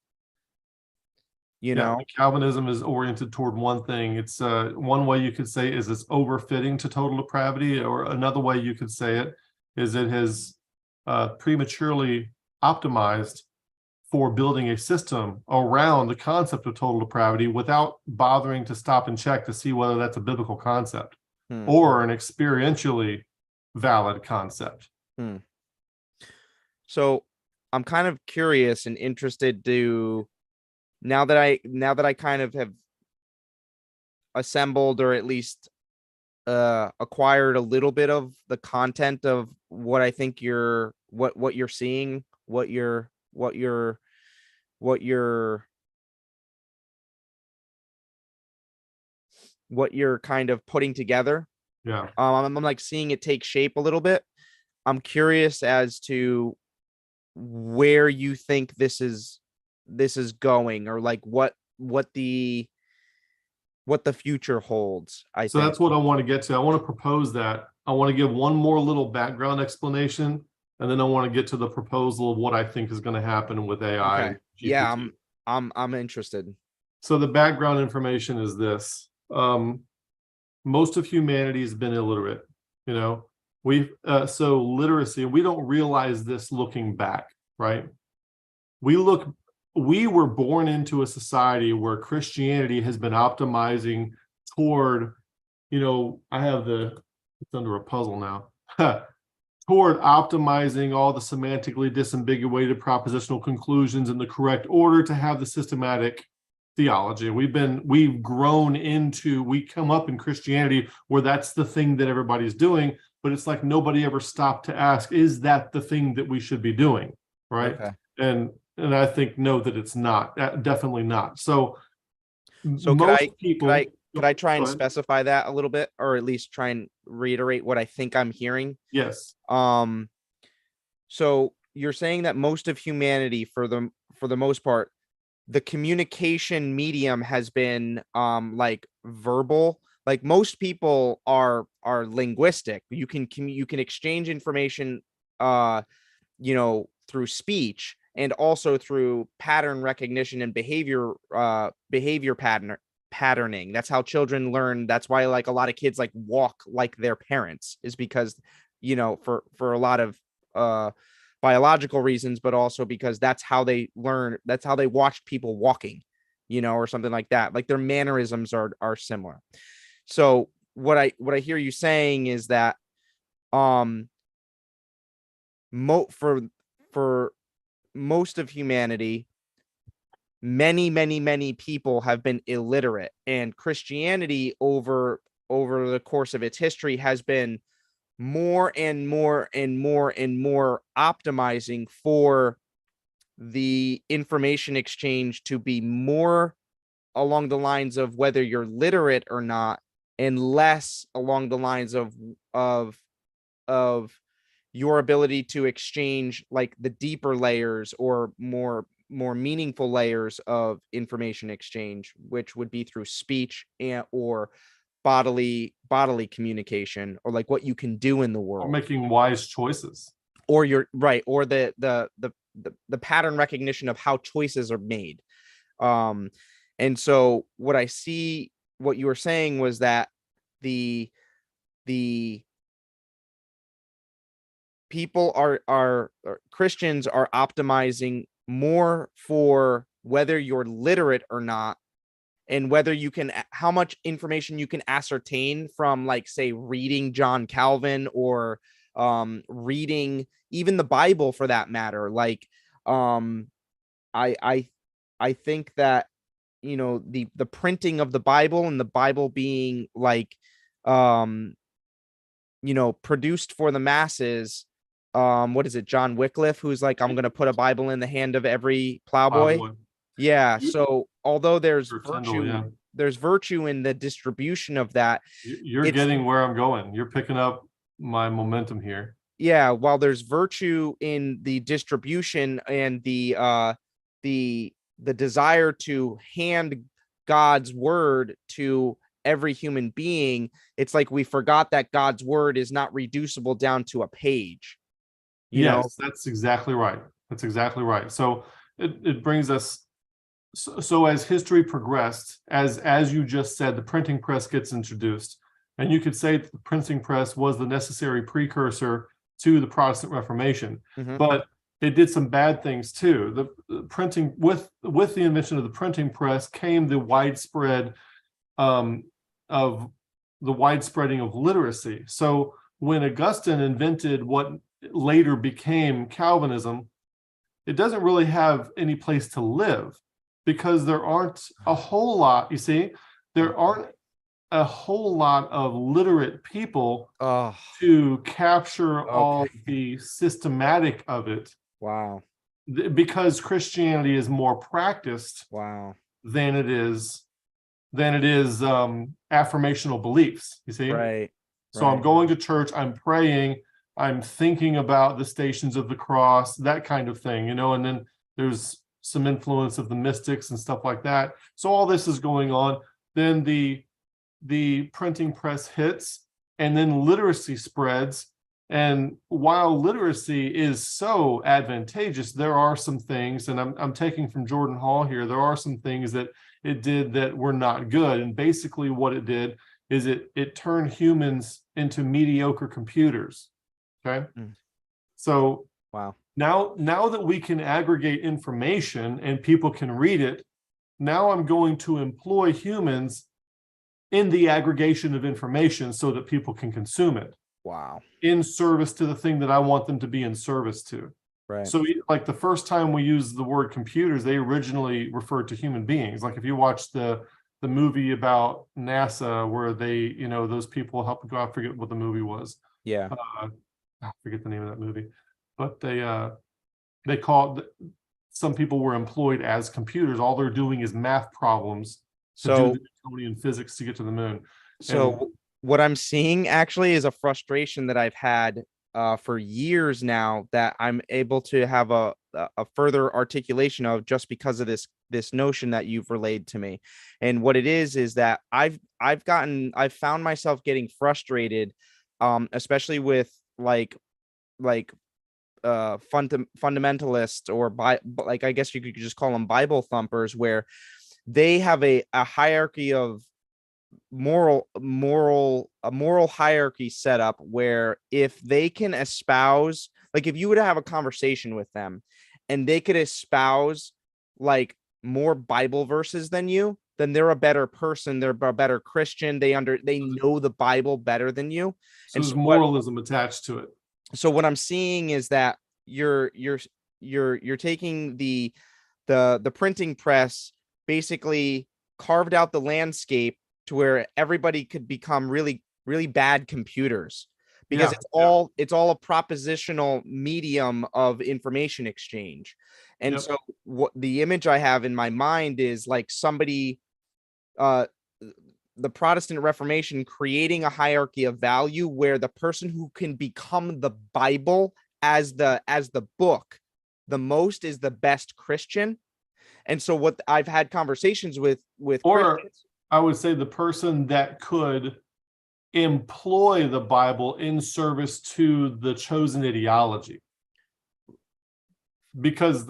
Calvinism is oriented toward one thing. It's one way you could say is it's overfitting to total depravity, or another way you could say it is it has prematurely optimized for building a system around the concept of total depravity without bothering to stop and check to see whether that's a biblical concept or an experientially valid concept. So I'm kind of curious and interested to, now that I kind of have assembled, or at least acquired a little bit of the content of what I think what you're seeing, what you're kind of putting together. I'm like seeing it take shape a little bit. I'm curious as to where you think this is going, or like what the future holds. So that's what I want to get to. I want to propose that. I want to give one more little background explanation, and then I want to get to the proposal of what I think is going to happen with AI. Okay. Yeah, I'm interested. So the background information is this. Most of humanity has been illiterate. So literacy, we don't realize this looking back, right? We were born into a society where Christianity has been optimizing toward, it's under a puzzle now, toward optimizing all the semantically disambiguated propositional conclusions in the correct order to have the systematic theology. We come up in Christianity where that's the thing that everybody's doing, but it's like nobody ever stopped to ask, is that the thing that we should be doing, right? Okay. And I think no, that it's not, definitely not. So So most people, could I try and go ahead. specify that a little bit, or at least try and reiterate what I think I'm hearing? Yes, So you're saying that most of humanity, for the most part, the communication medium has been like verbal. Like most people are linguistic. You can exchange information through speech, and also through pattern recognition and behavior patterning. That's how children learn. That's why like a lot of kids like walk like their parents, is because for a lot of biological reasons, but also because that's how they learn. That's how they watch people walking, or something like that. Like their mannerisms are similar. So what I hear you saying is that for most of humanity, many people have been illiterate, and Christianity over the course of its history has been more and more optimizing for the information exchange to be more along the lines of whether you're literate or not, and less along the lines of your ability to exchange like the deeper layers or more meaningful layers of information exchange, which would be through speech or bodily communication, or like what you can do in the world, or making wise choices, or you're right, or the pattern recognition of how choices are made. And so what you were saying was that the people are Christians are optimizing more for whether you're literate or not, and whether you can, how much information you can ascertain from, like, say, reading John Calvin, or reading even the Bible for that matter. Like, I think that the printing of the Bible, and the Bible being like produced for the masses. What is it, John Wycliffe, who's like, I'm gonna put a Bible in the hand of every plowboy. Yeah. So although there's virtue in the distribution of that, you're getting where I'm going. You're picking up my momentum here. Yeah, while there's virtue in the distribution and the desire to hand God's word to every human being, it's like we forgot that God's word is not reducible down to a page. Yes, that's exactly right. That's exactly right. So it brings us. So as history progressed, as you just said, the printing press gets introduced, and you could say that the printing press was the necessary precursor to the Protestant Reformation. Mm-hmm. But it did some bad things too. The printing, with the invention of the printing press came the widespreading of literacy. So when Augustine invented what later became Calvinism, it doesn't really have any place to live, because there aren't a whole lot, there aren't a whole lot of literate people to capture all the systematic of it. Wow. Because Christianity is more practiced than it is affirmational beliefs, Right. So I'm going to church, I'm praying, I'm thinking about the Stations of the Cross, that kind of thing, and then there's some influence of the mystics and stuff like that. So all this is going on. Then the printing press hits, and then literacy spreads. And while literacy is so advantageous, there are some things, and I'm taking from Jordan Hall here, there are some things that it did that were not good. And basically what it did is it turned humans into mediocre computers. Okay. Mm. So Wow. now that we can aggregate information and people can read it, now I'm going to employ humans in the aggregation of information so that people can consume it Wow. in service to the thing that I want them to be in service to. Right. So like the first time we used the word computers, they originally referred to human beings. Like if you watch the movie about NASA where they, you know, those people help go, I forget what the movie was. Yeah. I forget the name of that movie, but they called, some people were employed as computers. All they're doing is math problems to do So the Newtonian physics to get to the moon. And So what I'm seeing actually is a frustration that I've had for years now that I'm able to have a further articulation of just because of this notion that you've relayed to me. And what it is that I've found myself getting frustrated, especially with like fundamentalists or like I guess you could just call them Bible thumpers, where they have a hierarchy of a moral hierarchy set up where if they can espouse, like if you were to have a conversation with them and they could espouse like more Bible verses than you, then they're a better person, they're a better Christian, they know the Bible better than you. so And there's moralism attached to it. so what I'm seeing is that you're taking the printing press, basically carved out the landscape to where everybody could become really, really bad computers, because Yeah, it's all a propositional medium of information exchange. And yep. so what the image I have in my mind is like somebody, uh the Protestant Reformation creating a hierarchy of value where the person who can become the Bible as the book the most is the best Christian. And so what I've had conversations with Or Christians, I would say the person that could employ the Bible in service to the chosen ideology. Because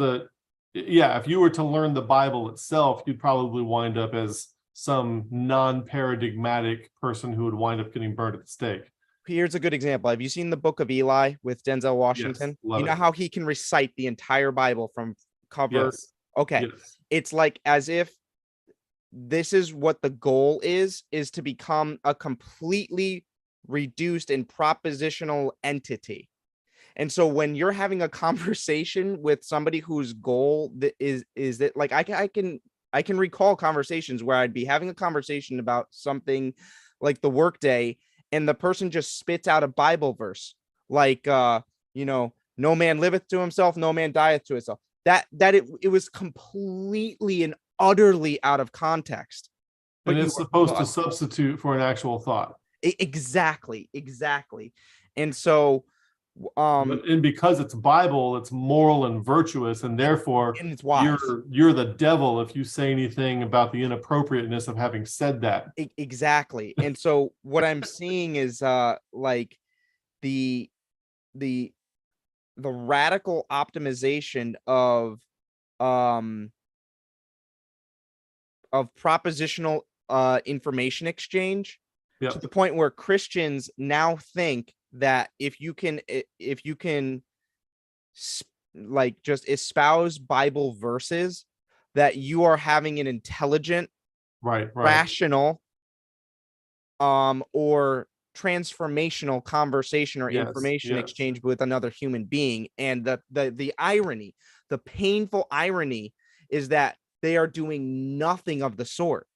if you were to learn the Bible itself, you'd probably wind up as some non-paradigmatic person who would wind up getting burned at the stake. here's a good example. Have you seen the Book of Eli with Denzel Washington? Yes, love You know it. how he can recite the entire Bible from cover? Yes, Okay. yes. It's like as if this is what the goal is to become a completely reduced and propositional entity. And so when you're having a conversation with somebody whose goal is that, like I can recall conversations where I'd be having a conversation about something like the workday, and the person just spits out a Bible verse like no man liveth to himself, no man dieth to himself. It was completely and utterly out of context. And But it's supposed to substitute for an actual thought. exactly. And so And because it's Bible, it's moral and virtuous, and therefore and it's wise. you're the devil if you say anything about the inappropriateness of having said that. Exactly. And so what I'm seeing is like the the the radical optimization um of propositional information exchange, to Yep. the point where Christians now think that if you can like just espouse Bible verses, that you are having an intelligent, Right. rational, or transformational conversation or Yes. information Yes. exchange with another human being. And the irony, the painful irony, is that they are doing nothing of the sort.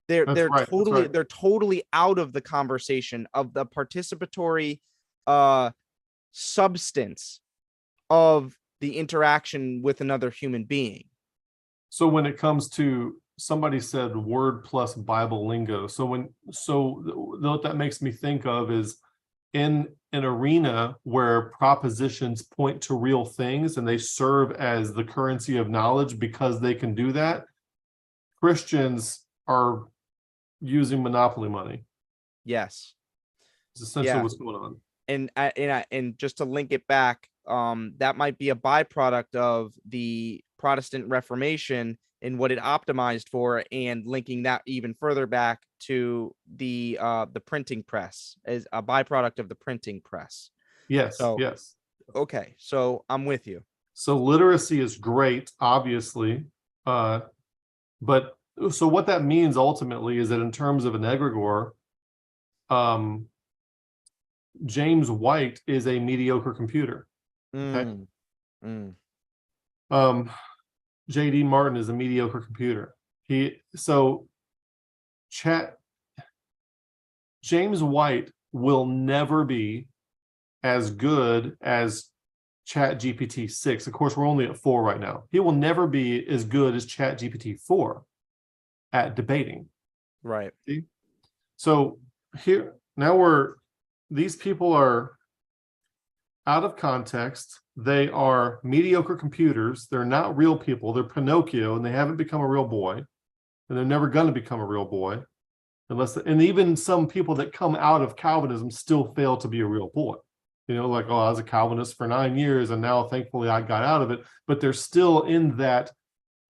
That's right. That's right. They're totally out of the conversation of the participatory uh substance of the interaction with another human being. So when it comes to, somebody said word plus Bible lingo. So what that makes me think of is in an arena where propositions point to real things and they serve as the currency of knowledge because they can do that, Christians are using monopoly money. Yes. It's essentially Yeah. what's going on. And just to link it back, that might be a byproduct of the Protestant Reformation and what it optimized for, and linking that even further back to the printing press as a byproduct of the printing press. Yes, So, yes. okay, so I'm with you. So literacy is great, obviously. But so what that means ultimately is that in terms of an egregore, James White is a mediocre computer. Okay. Mm, mm, JD Martin is a mediocre computer. James White will never be as good as Chat GPT 6. Of course, we're only at 4 right now. He will never be as good as Chat GPT 4 at debating. right. See? So here now these people are out of context. They are mediocre computers. They're not real people. They're Pinocchio, and they haven't become a real boy, and they're never going to become a real boy and even some people that come out of Calvinism still fail to be a real boy. Like, oh, I was a Calvinist for 9 years, and now thankfully I got out of it. But they're still in that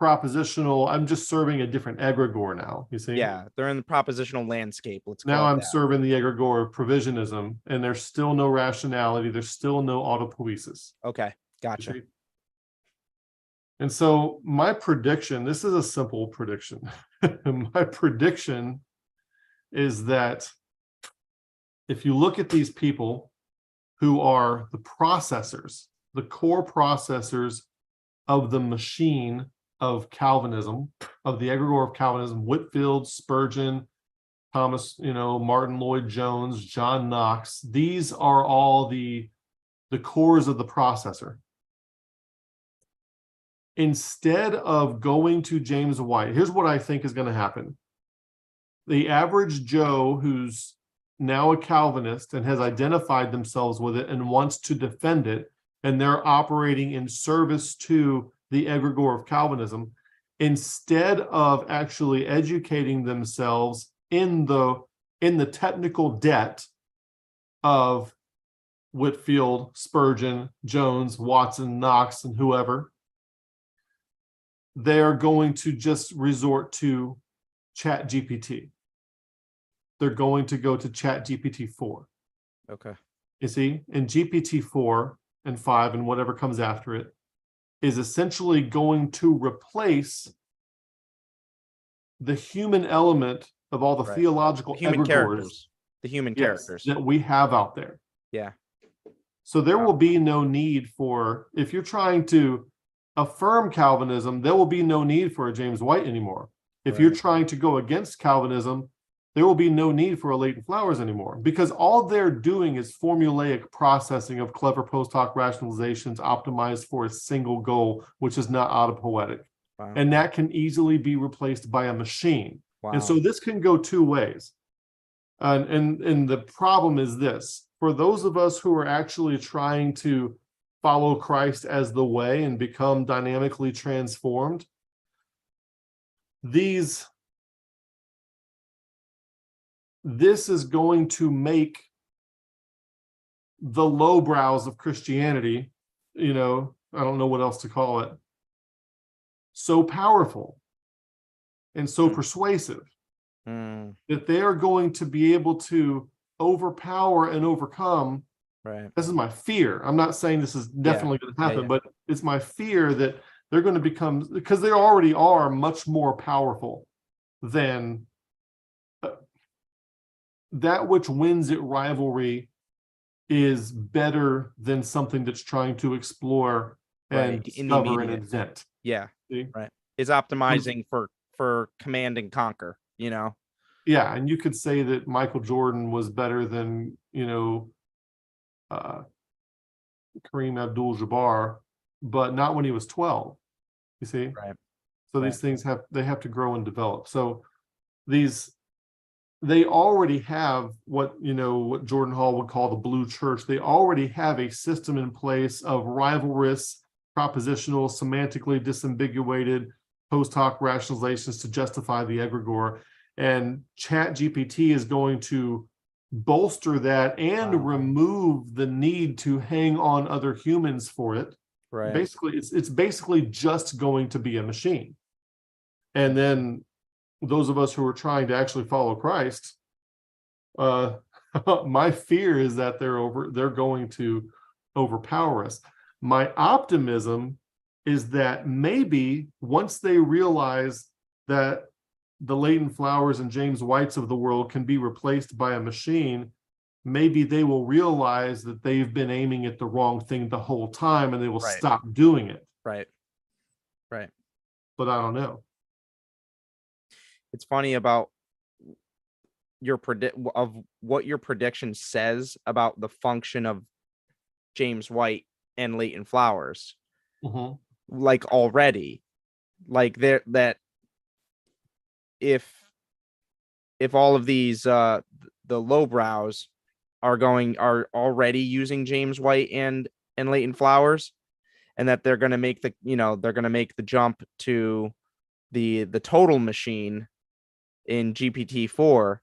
propositional, I'm just serving a different egregore now, you see? Yeah, they're in the propositional landscape. Let's Now call it I'm that. serving the egregore of provisionism, and there's still no rationality. There's still no autopoiesis. Okay, gotcha. And so my prediction, this is a simple prediction. My prediction is that if you look at these people who are the processors, the core processors of the machine of Calvinism, of the egregore of Calvinism, Whitefield, Spurgeon, Thomas, Martin Lloyd-Jones, John Knox, these are all the cores of the processor. Instead of going to James White, here's what I think is going to happen. The average Joe who's now a Calvinist and has identified themselves with it and wants to defend it, and they're operating in service to the egregore of Calvinism, instead of actually educating themselves in the technical debt of Whitefield, Spurgeon, Jones, Watson, Knox, and whoever, they're going to just resort to Chat GPT. They're going to go to Chat GPT-4. Okay. You see, and GPT-4 and 5 and whatever comes after it is essentially going to replace the human element of all the theological human egregores, characters. The human characters that we have out there. Yeah. So there will be no need for, if you're trying to affirm Calvinism, there will be no need for a James White anymore. If you're trying to go against Calvinism, there will be no need for a Leighton Flowers anymore, because all they're doing is formulaic processing of clever post hoc rationalizations optimized for a single goal, which is not autopoietic. Wow. And that can easily be replaced by a machine. Wow. And so this can go two ways. And the problem is this: for those of us who are actually trying to follow Christ as the way and become dynamically transformed, this is going to make the lowbrows of Christianity, I don't know what else to call it, so powerful and so persuasive that they are going to be able to overpower and overcome. Right. This is my fear. I'm not saying this is definitely going to happen, but it's my fear that they're going to become, because they already are much more powerful than that which wins at rivalry is better than something that's trying to explore and discover and invent. Yeah. See? Right. Is optimizing for command and conquer, Yeah, and you could say that Michael Jordan was better than, Kareem Abdul-Jabbar, but not when he was 12. You see? Right. So these things have to grow and develop. So they already have what Jordan Hall would call the blue church. They already have a system in place of rivalrous, propositional, semantically disambiguated post hoc rationalizations to justify the egregore. And Chat GPT is going to bolster that and remove the need to hang on other humans for it. Right. Basically, it's basically just going to be a machine. And then those of us who are trying to actually follow Christ, My fear is that they're going to overpower us. My optimism is that maybe once they realize that the Leighton Flowers and James Whites of the world can be replaced by a machine, maybe they will realize that they've been aiming at the wrong thing the whole time and they will Right. stop doing it. Right. Right. But I don't know. It's funny about what your prediction says about the function of James White and Leighton Flowers. Mhm. Like already, like there that if all of these the lowbrows are already using James White and Leighton Flowers, and that they're going to make the jump to the total machine in GPT-4,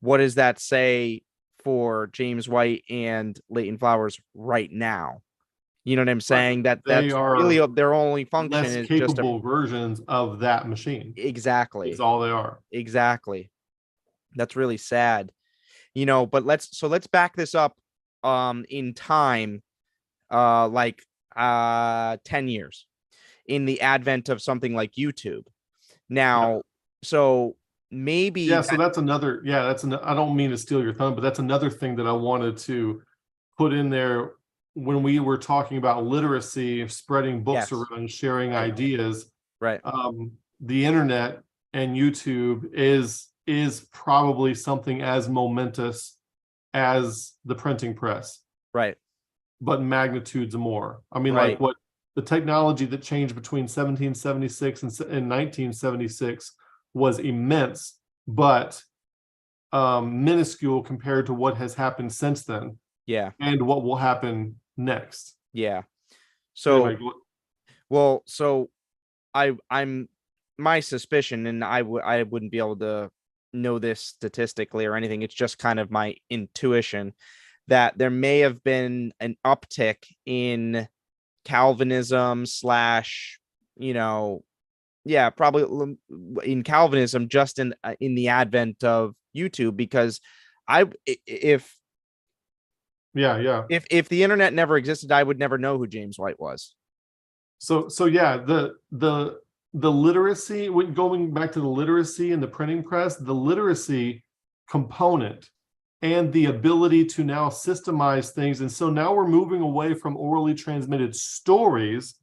what does that say for James White and Leighton Flowers right now? You know what I'm saying? That's really their only function less is just capable versions of that machine. exactly. It's all they are. Exactly. That's really sad. But let's back this up in time, like 10 years in the advent of something like YouTube. Now, so maybe Yeah, so that's another, I don't mean to steal your thunder, but that's another thing that I wanted to put in there when we were talking about literacy, spreading books Yes. around, sharing Right. ideas. Right. The internet and YouTube is probably something as momentous as the printing press, Right. but magnitudes more. I mean, Right. like what the technology that changed between 1776 and 1976 was immense, but minuscule compared to what has happened since then. Yeah. And what will happen next. Yeah. So, anyway, well, so I'm my suspicion, and I wouldn't be able to know this statistically or anything. It's just kind of my intuition that there may have been an uptick in Calvinism slash, probably in Calvinism just in the advent of YouTube, because if yeah. if the internet never existed, I would never know who James White was. So yeah, the literacy, going back to the literacy and the printing press, the literacy component and the ability to now systemize things. And so now we're moving away from orally transmitted stories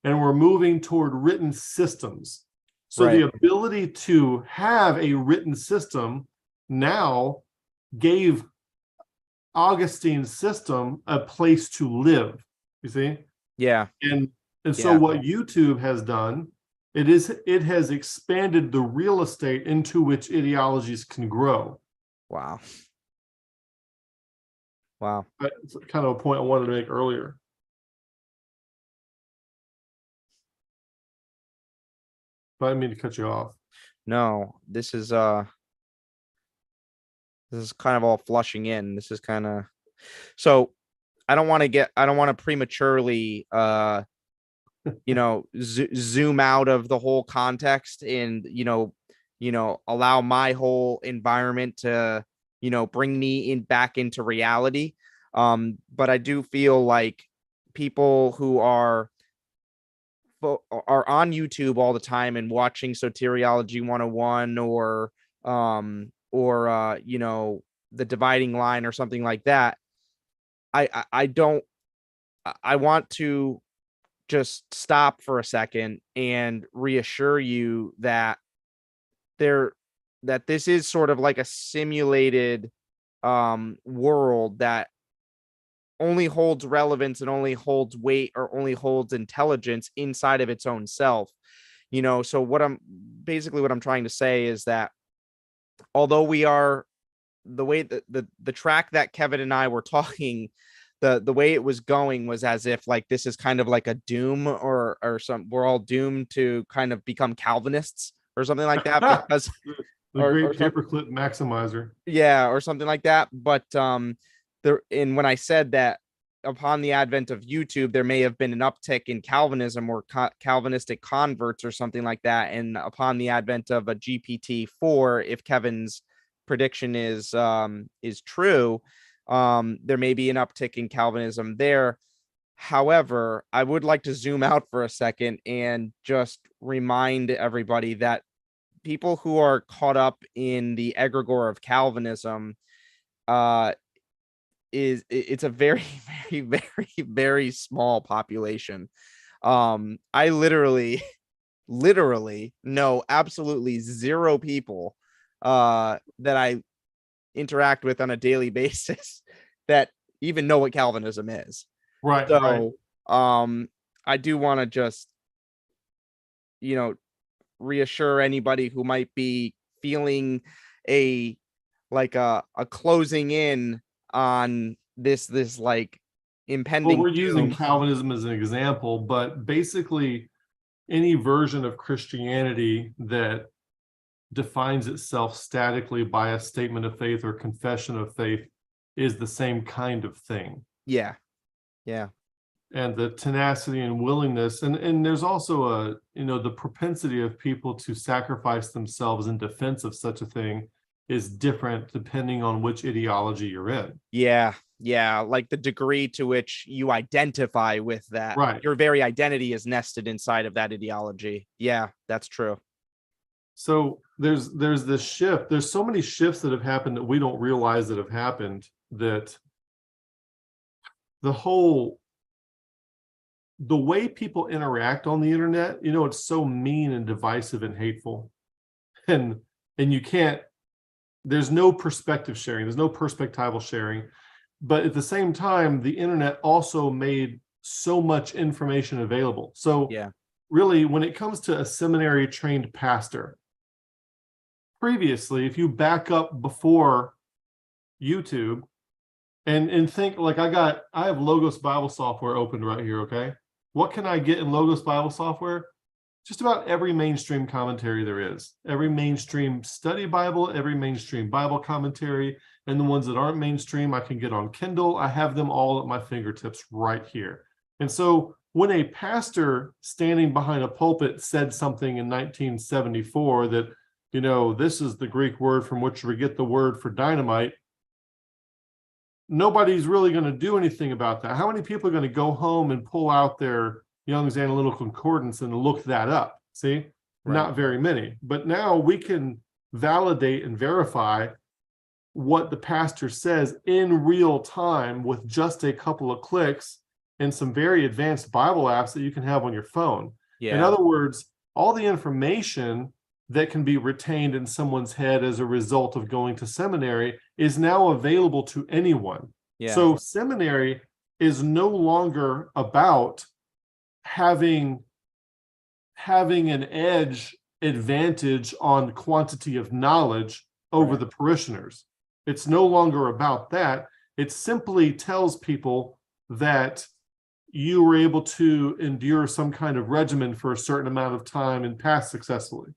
and we're moving toward written systems. So Right. the ability to have a written system now gave Augustine's system a place to live, you see? Yeah. And so Yeah. what YouTube has done, it has expanded the real estate into which ideologies can grow. Wow. Wow. That's kind of a point I wanted to make earlier. But I didn't mean to cut you off. No, this is kind of all flushing in. This is kind of so I don't want to prematurely zoom out of the whole context and allow my whole environment to bring me back into reality. But I do feel like people who are on YouTube all the time and watching Soteriology 101 or the Dividing Line or something like that, I don't I want to just stop for a second and reassure you that this is sort of like a simulated world that only holds relevance and only holds weight or only holds intelligence inside of its own self. So what I'm trying to say is that although we are the way that the track that Kevin and I were talking, the way it was going was as if like this is kind of like a doom or we're all doomed to kind of become Calvinists or something like that because the great paperclip maximizer. Yeah, or something like that. But when I said that upon the advent of YouTube, there may have been an uptick in Calvinism or Calvinistic converts or something like that. And upon the advent of a GPT-4, if Kevin's prediction is true, there may be an uptick in Calvinism there. However, I would like to zoom out for a second and just remind everybody that people who are caught up in the egregore of Calvinism, it's a very, very, very, very small population. I literally know absolutely zero people that I interact with on a daily basis that even know what Calvinism is. Right. So, I do want to just, reassure anybody who might be feeling a closing in on this like Well, impending we're using doom. Calvinism as an example, but basically any version of Christianity that defines itself statically by a statement of faith or confession of faith is the same kind of thing. Yeah. And the tenacity and willingness, and there's also the propensity of people to sacrifice themselves in defense of such a thing is different depending on which ideology you're in. Yeah. Like the degree to which you identify with that. Right. Your very identity is nested inside of that ideology. Yeah, that's true. So there's this shift. There's so many shifts that have happened that we don't realize that have happened, that the way people interact on the internet, it's so mean and divisive and hateful. And you can't, there's no perspective sharing, there's no perspectival sharing. But at the same time, the internet also made so much information available. So Yeah. really, when it comes to a seminary trained pastor, previously, if you back up before YouTube and think, like, I have Logos Bible software open right here, okay? What can I get in Logos Bible software? Just about every mainstream commentary there is, every mainstream study Bible, every mainstream Bible commentary, and the ones that aren't mainstream, I can get on Kindle. I have them all at my fingertips right here. And so when a pastor standing behind a pulpit said something in 1974 that, this is the Greek word from which we get the word for dynamite, nobody's really going to do anything about that. How many people are going to go home and pull out their Young's Analytical Concordance and look that up? See, Right. Not very many. But now we can validate and verify what the pastor says in real time with just a couple of clicks and some very advanced Bible apps that you can have on your phone. Yeah. In other words, all the information that can be retained in someone's head as a result of going to seminary is now available to anyone. Yeah. So seminary is no longer about having an edge advantage on quantity of knowledge over Right. the parishioners. It's no longer about that. It simply tells people that you were able to endure some kind of regimen for a certain amount of time and pass successfully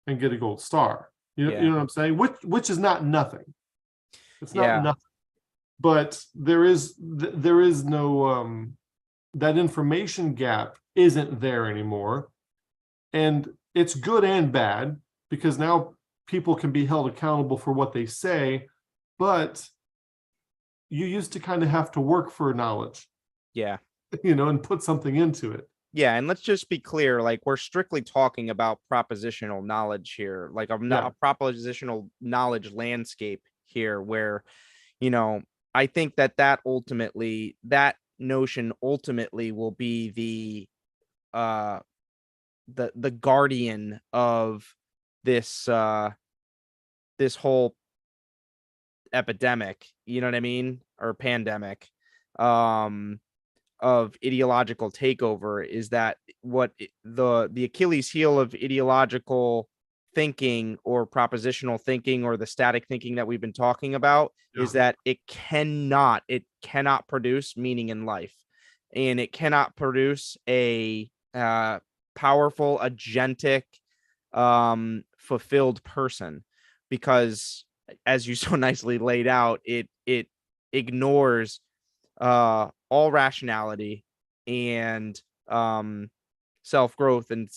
and get a gold star. You know what I'm saying? Which is not nothing. It's not nothing. But there is no that information gap isn't there anymore. And it's good and bad, because now people can be held accountable for what they say, but you used to kind of have to work for knowledge. Yeah. And put something into it. Yeah, and let's just be clear, like, we're strictly talking about propositional knowledge here, like a propositional knowledge landscape here, where, I think that ultimately, that notion ultimately will be the guardian of this this whole epidemic, you know what I mean, or pandemic, of ideological takeover, is that what the Achilles heel of ideological thinking or propositional thinking or the static thinking that we've been talking about is that it cannot produce meaning in life, and it cannot produce a powerful, agentic, fulfilled person, because, as you so nicely laid out, it ignores all rationality and self-growth and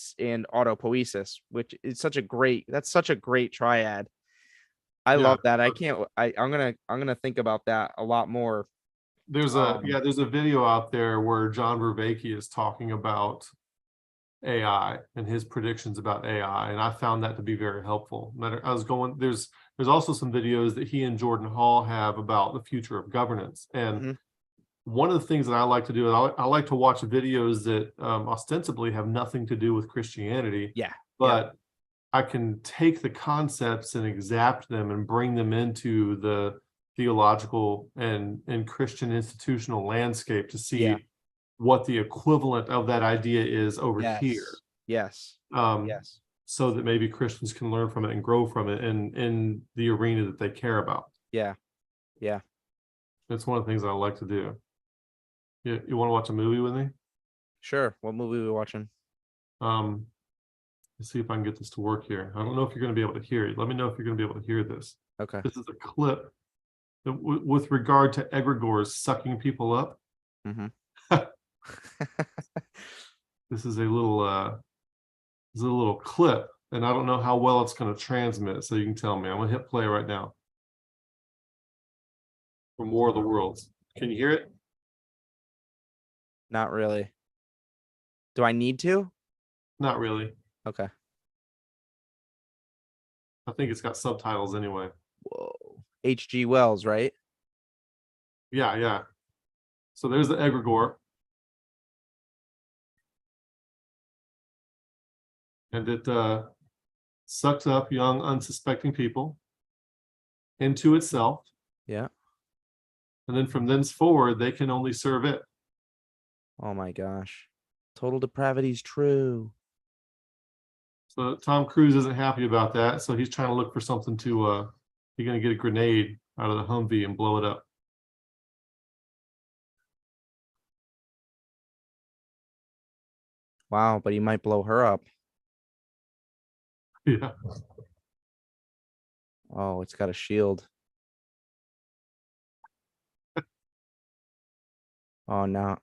autopoiesis, which is such a great triad. I Yeah. love that. I'm gonna think about that a lot more. There's a video out there where John Vervaeke is talking about AI and his predictions about AI, and I found that to be very helpful. There's also some videos that he and Jordan Hall have about the future of governance. And Mhm. one of the things that I like to do is I like to watch videos that ostensibly have nothing to do with Christianity, Yeah. but I can take the concepts and exapt them and bring them into the theological and Christian institutional landscape to Yeah. see what the equivalent of that idea is over here, Yes. Yes. um, Yes. so that maybe Christians can learn from it and grow from it in the arena that they care about. Yeah. Yeah. It's one of the things I like to do. You want to watch a movie with me? Sure. What movie are we watching? Um, let's see if I can get this to work here. I don't know if you're going to be able to hear it. Let me know if you're going to be able to hear this. Okay. This is a clip with regard to egregores sucking people up. Mm-hmm. This is a little clip, and I don't know how well it's going to transmit, so you can tell me. I'm going to hit play right now. From War of the Worlds. Can you hear it? Not really. Do I need to? Not really. Okay. I think it's got subtitles anyway. Whoa. H.G. Wells, right? Yeah, yeah. So there's the egregore. And it sucks up young, unsuspecting people into itself. Yeah. And then from thenceforward, they can only serve it. Oh my gosh. Total depravity's true. So Tom Cruise isn't happy about that. So he's trying to look for something to, he's going to get a grenade out of the Humvee and blow it up. Wow, but he might blow her up. Yeah. Oh, it's got a shield. Oh no.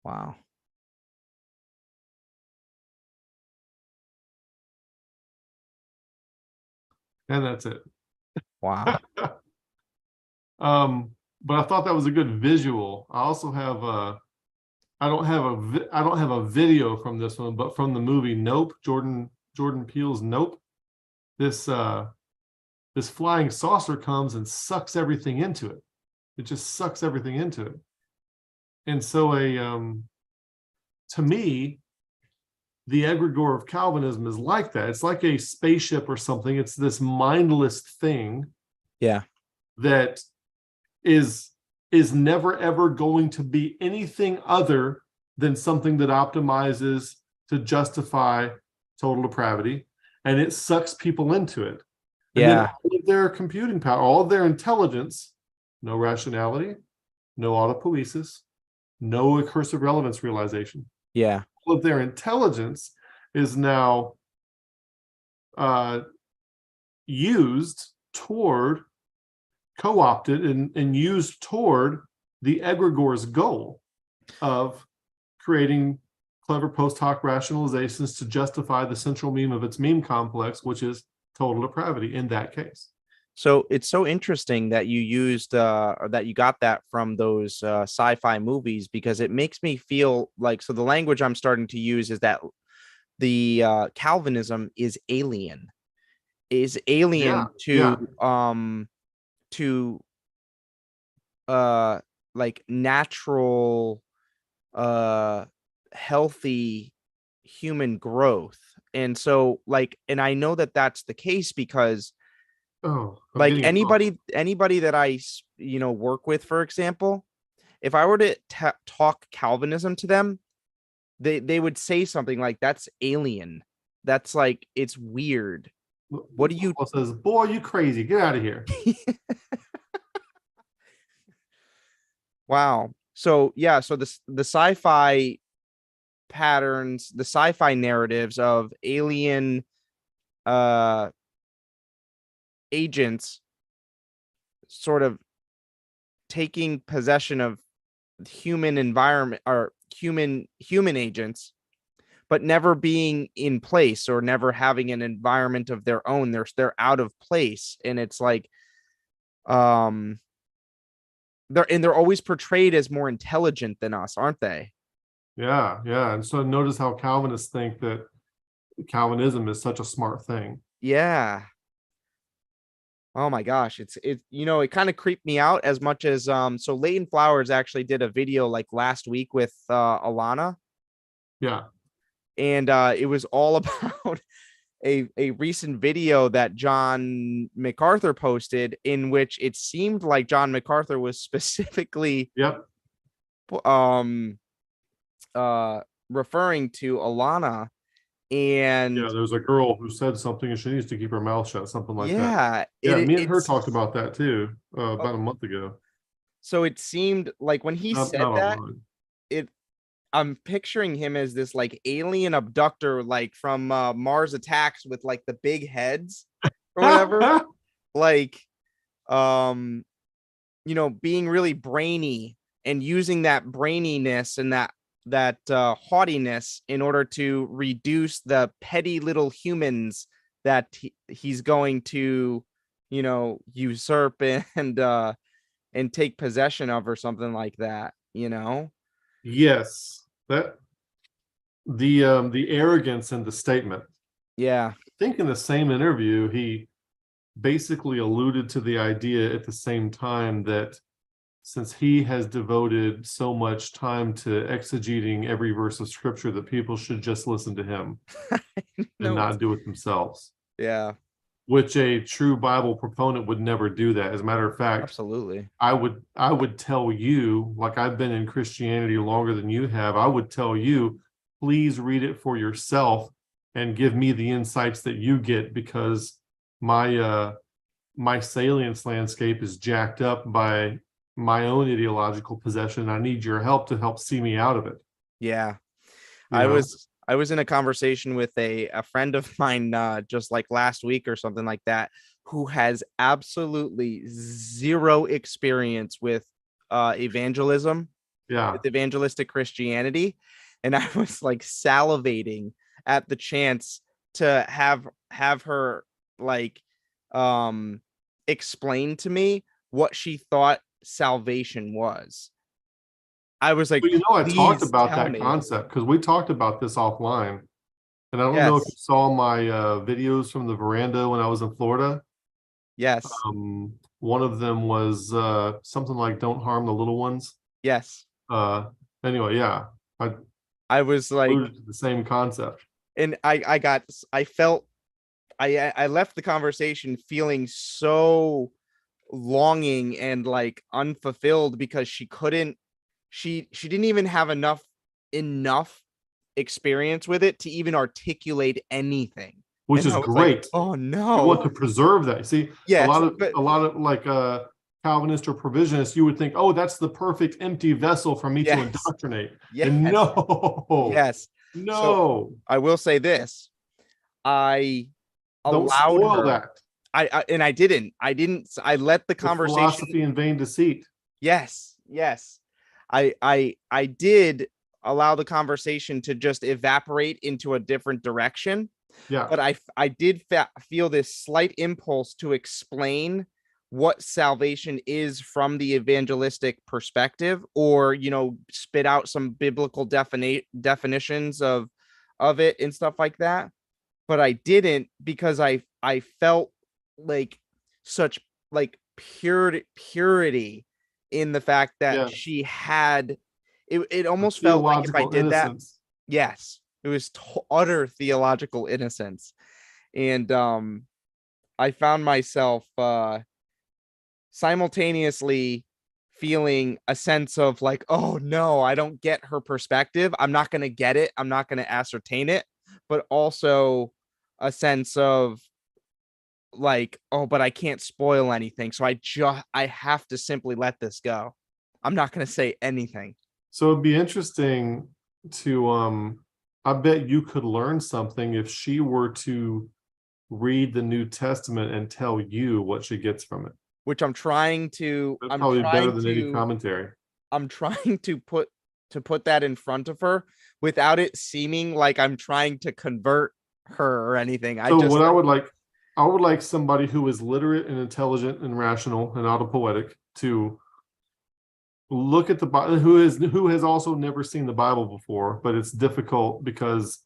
Wow. And that's it. Wow. But I thought that was a good visual. I also have I don't have a video from this one, but from the movie Nope, Jordan Peele's Nope. This flying saucer comes and sucks everything into it. It just sucks everything into it. And so to me, the egregore of Calvinism is like that. It's like a spaceship or something. It's this mindless thing Yeah. that is never ever going to be anything other than something that optimizes to justify total depravity, and it sucks people into it. And then Yeah. all of their computing power, all of their intelligence, no rationality, no autopoiesis, no recursive relevance realization. Yeah. All of their intelligence is now used toward, co-opted and used toward the egregore's goal of creating clever post hoc rationalizations to justify the central meme of its meme complex, which is total depravity in that case. So it's so interesting that you used or that you got that from those sci-fi movies, because it makes me feel like, so the language I'm starting to use is that the Calvinism is alien Yeah, to like natural healthy human growth. And so like, and I know that that's the case because oh, I'm like getting anybody that I work with, for example, if I were to talk Calvinism to them, they would say something like, that's alien, that's like, it's weird. What do you says, boy, you crazy, get out of here. Wow. So yeah, so the sci-fi patterns, the sci-fi narratives of alien uh agents sort of taking possession of human environment, or human agents, but never being in place or never having an environment of their own. They're out of place. And it's like, um, they're always portrayed as more intelligent than us, aren't they? Yeah, yeah. And so notice how Calvinists think that Calvinism is such a smart thing. Yeah. Oh my gosh, it kind of creeped me out as much as so Leighton Flowers actually did a video like last week with Alana, Yeah. and it was all about a recent video that John MacArthur posted, in which it seemed like John MacArthur was specifically Yep. um referring to Alana. And Yeah, there's a girl who said something and she needs to keep her mouth shut, something like that. yeah, Yeah, me and her it's talked about that too, about a month ago. so it seemed like when he Not said that, online. it I'm picturing him as this like alien abductor, like from Mars Attacks, with like the big heads or whatever, like um being really brainy and using that braininess and that haughtiness in order to reduce the petty little humans that he's going to usurp and take possession of, or something like that. Yes, that the arrogance in the statement. Yeah. I think in the same interview, he basically alluded to the idea at the same time that since he has devoted so much time to exegeting every verse of scripture, that people should just listen to him and No. not do it themselves. Yeah, Which a true Bible proponent would never do that. As a matter of fact, absolutely. I would tell you, like I've been in Christianity longer than you have, I would tell you, please read it for yourself and give me the insights that you get, because my salience landscape is jacked up by my own ideological possession. I need your help to help see me out of it. Yeah. You I know? was in a conversation with a friend of mine just like last week or something like that, who has absolutely zero experience with evangelism, Yeah. with evangelistic Christianity. And I was like salivating at the chance to have her like explain to me what she thought salvation was. I was like, Well, I talked please about tell that me. concept because we talked about this offline. And I don't know if you Yes. saw my videos from the veranda when I was in Florida. Yes. One of them was something like "Don't harm the little ones." Yes. Uh, anyway, yeah, I I was like, alluded to the same concept. and I felt I left the conversation feeling so longing and like unfulfilled, because she didn't even have enough experience with it to even articulate anything. Which And is I was like, great. oh You want no. to preserve that. See, a Yes, lot of but a lot of like Calvinist or provisionist, you would think, oh, that's the perfect empty vessel for me to yes, indoctrinate. And yes, no, yes. So no, I will say this. I don't allowed spoil her. that. I let the With conversation. philosophy and vain deceit. Yes, yes. I did allow the conversation to just evaporate into a different direction, Yeah, but I did feel this slight impulse to explain what salvation is from the evangelistic perspective, or spit out some biblical definitions of it and stuff like that. But I didn't, because I felt like such like purity in the fact that yeah. she had it A almost felt like if I theological did that, innocence. yes, it was utter theological innocence. And I found myself simultaneously feeling a sense of like, oh no, I don't get her perspective. I'm not going to get it. I'm not going to ascertain it. But also a sense of like, oh, but I can't spoil anything. So I have to simply let this go. I'm not going to say anything. So it'd be interesting to I bet you could learn something if she were to read the New Testament and tell you what she gets from it. Which I'm trying to That's probably better than any commentary. I'm trying to put to put that in front of her without it seeming like I'm trying to convert her or anything. So what I would like somebody who is literate and intelligent and rational and autopoetic to look at the Bible, who has also never seen the Bible before, but it's difficult because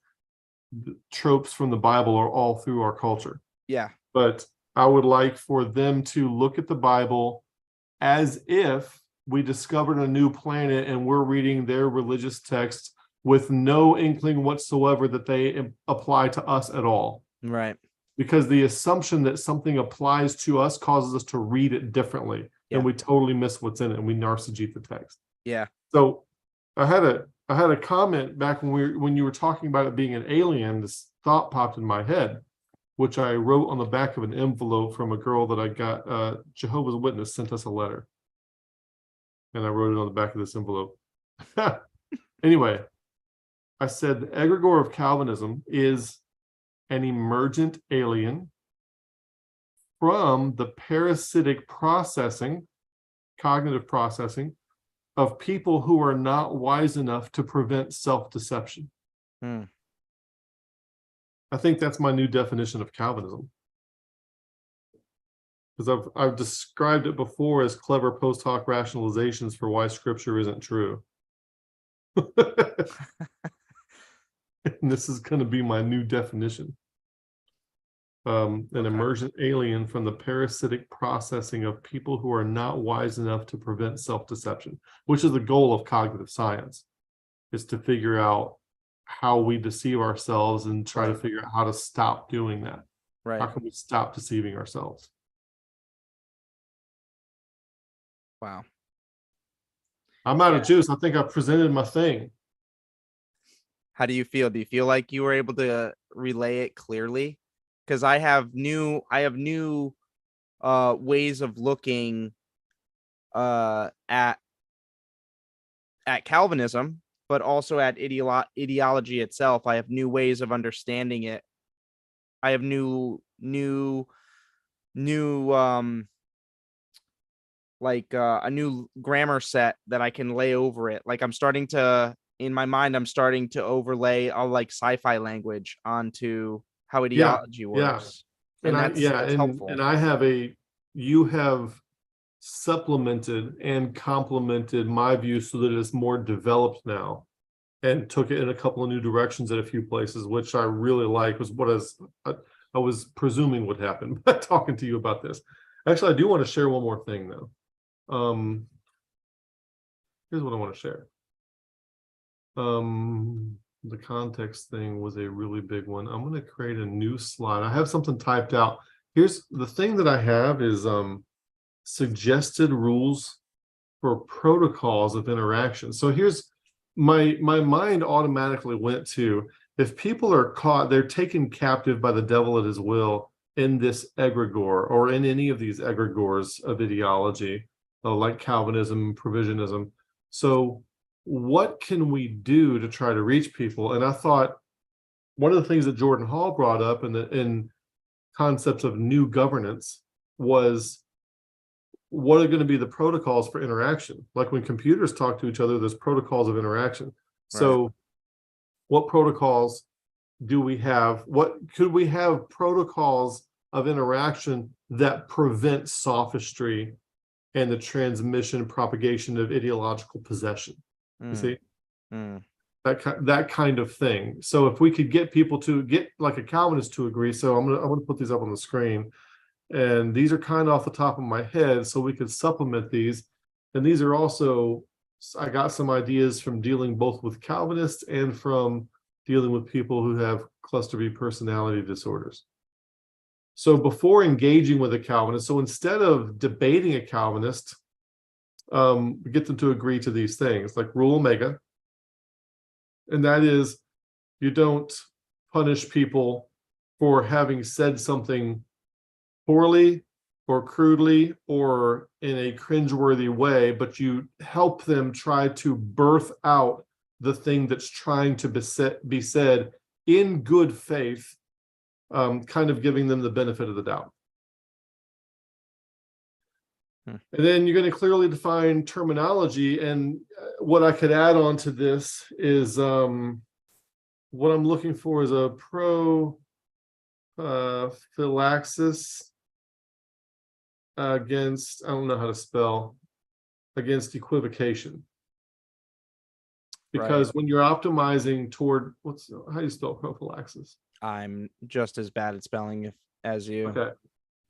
the tropes from the Bible are all through our culture. Yeah. But I would like for them to look at the Bible as if we discovered a new planet and we're reading their religious texts with no inkling whatsoever that they apply to us at all. Right. Because the assumption that something applies to us causes us to read it differently, and we totally miss what's in it, and we narcissist the text. Yeah. So I had a comment back when you were talking about it being an alien. This thought popped in my head, which I wrote on the back of an envelope from a girl that I got. Jehovah's Witness sent us a letter, and I wrote it on the back of this envelope. Anyway, I said the egregore of Calvinism is an emergent alien from the parasitic processing, cognitive processing, of people who are not wise enough to prevent self-deception. I think that's my new definition of Calvinism. Because I've described it before as clever post hoc rationalizations for why scripture isn't true. And this is going to be my new definition. An emergent alien from the parasitic processing of people who are not wise enough to prevent self-deception, which is the goal of cognitive science, is to figure out how we deceive ourselves and try to figure out how to stop doing that. Right. How can we stop deceiving ourselves? Wow. I'm out of juice. I think I presented my thing. How do you feel? Do you feel like you were able to relay it clearly? Because I have new ways of looking at Calvinism, but also at ideology itself. I have new ways of understanding it. I have new a new grammar set that I can lay over it. Like in my mind, I'm starting to overlay all like sci-fi language onto how ideology works. And that's helpful. And you have supplemented and complemented my view so that it's more developed now, and took it in a couple of new directions at a few places, which I really like. Was what I was presuming would happen by talking to you about this. Actually, I do want to share one more thing though. Here's what I want to share. The context thing was a really big one. I'm going to create a new slide. I have something typed out. Here's the thing that I have is suggested rules for protocols of interaction. So here's my mind automatically went to, if people are caught, they're taken captive by the devil at his will in this egregore or in any of these egregores of ideology, like Calvinism, provisionism. So what can we do to try to reach people? And I thought one of the things that Jordan Hall brought up in concepts of new governance was, what are going to be the protocols for interaction? Like when computers talk to each other, there's protocols of interaction. So what protocols do we have? What could we have protocols of interaction that prevent sophistry and the transmission and propagation of ideological possession? You see, that kind of thing. So if we could get people to get like a Calvinist to agree, so I'm gonna put these up on the screen, and these are kind of off the top of my head, so we could supplement these. And these are also, I got some ideas from dealing both with Calvinists and from dealing with people who have cluster B personality disorders. So before engaging with a Calvinist, so instead of debating a Calvinist, get them to agree to these things, like rule omega. And that is, you don't punish people for having said something poorly or crudely or in a cringeworthy way, but you help them try to birth out the thing that's trying to be said in good faith, kind of giving them the benefit of the doubt. Hmm. And then you're going to clearly define terminology. And what I could add on to this is what I'm looking for is a prophylaxis against, I don't know how to spell, against equivocation. Because Right. when you're optimizing toward, how do you spell prophylaxis? I'm just as bad at spelling as you. Okay.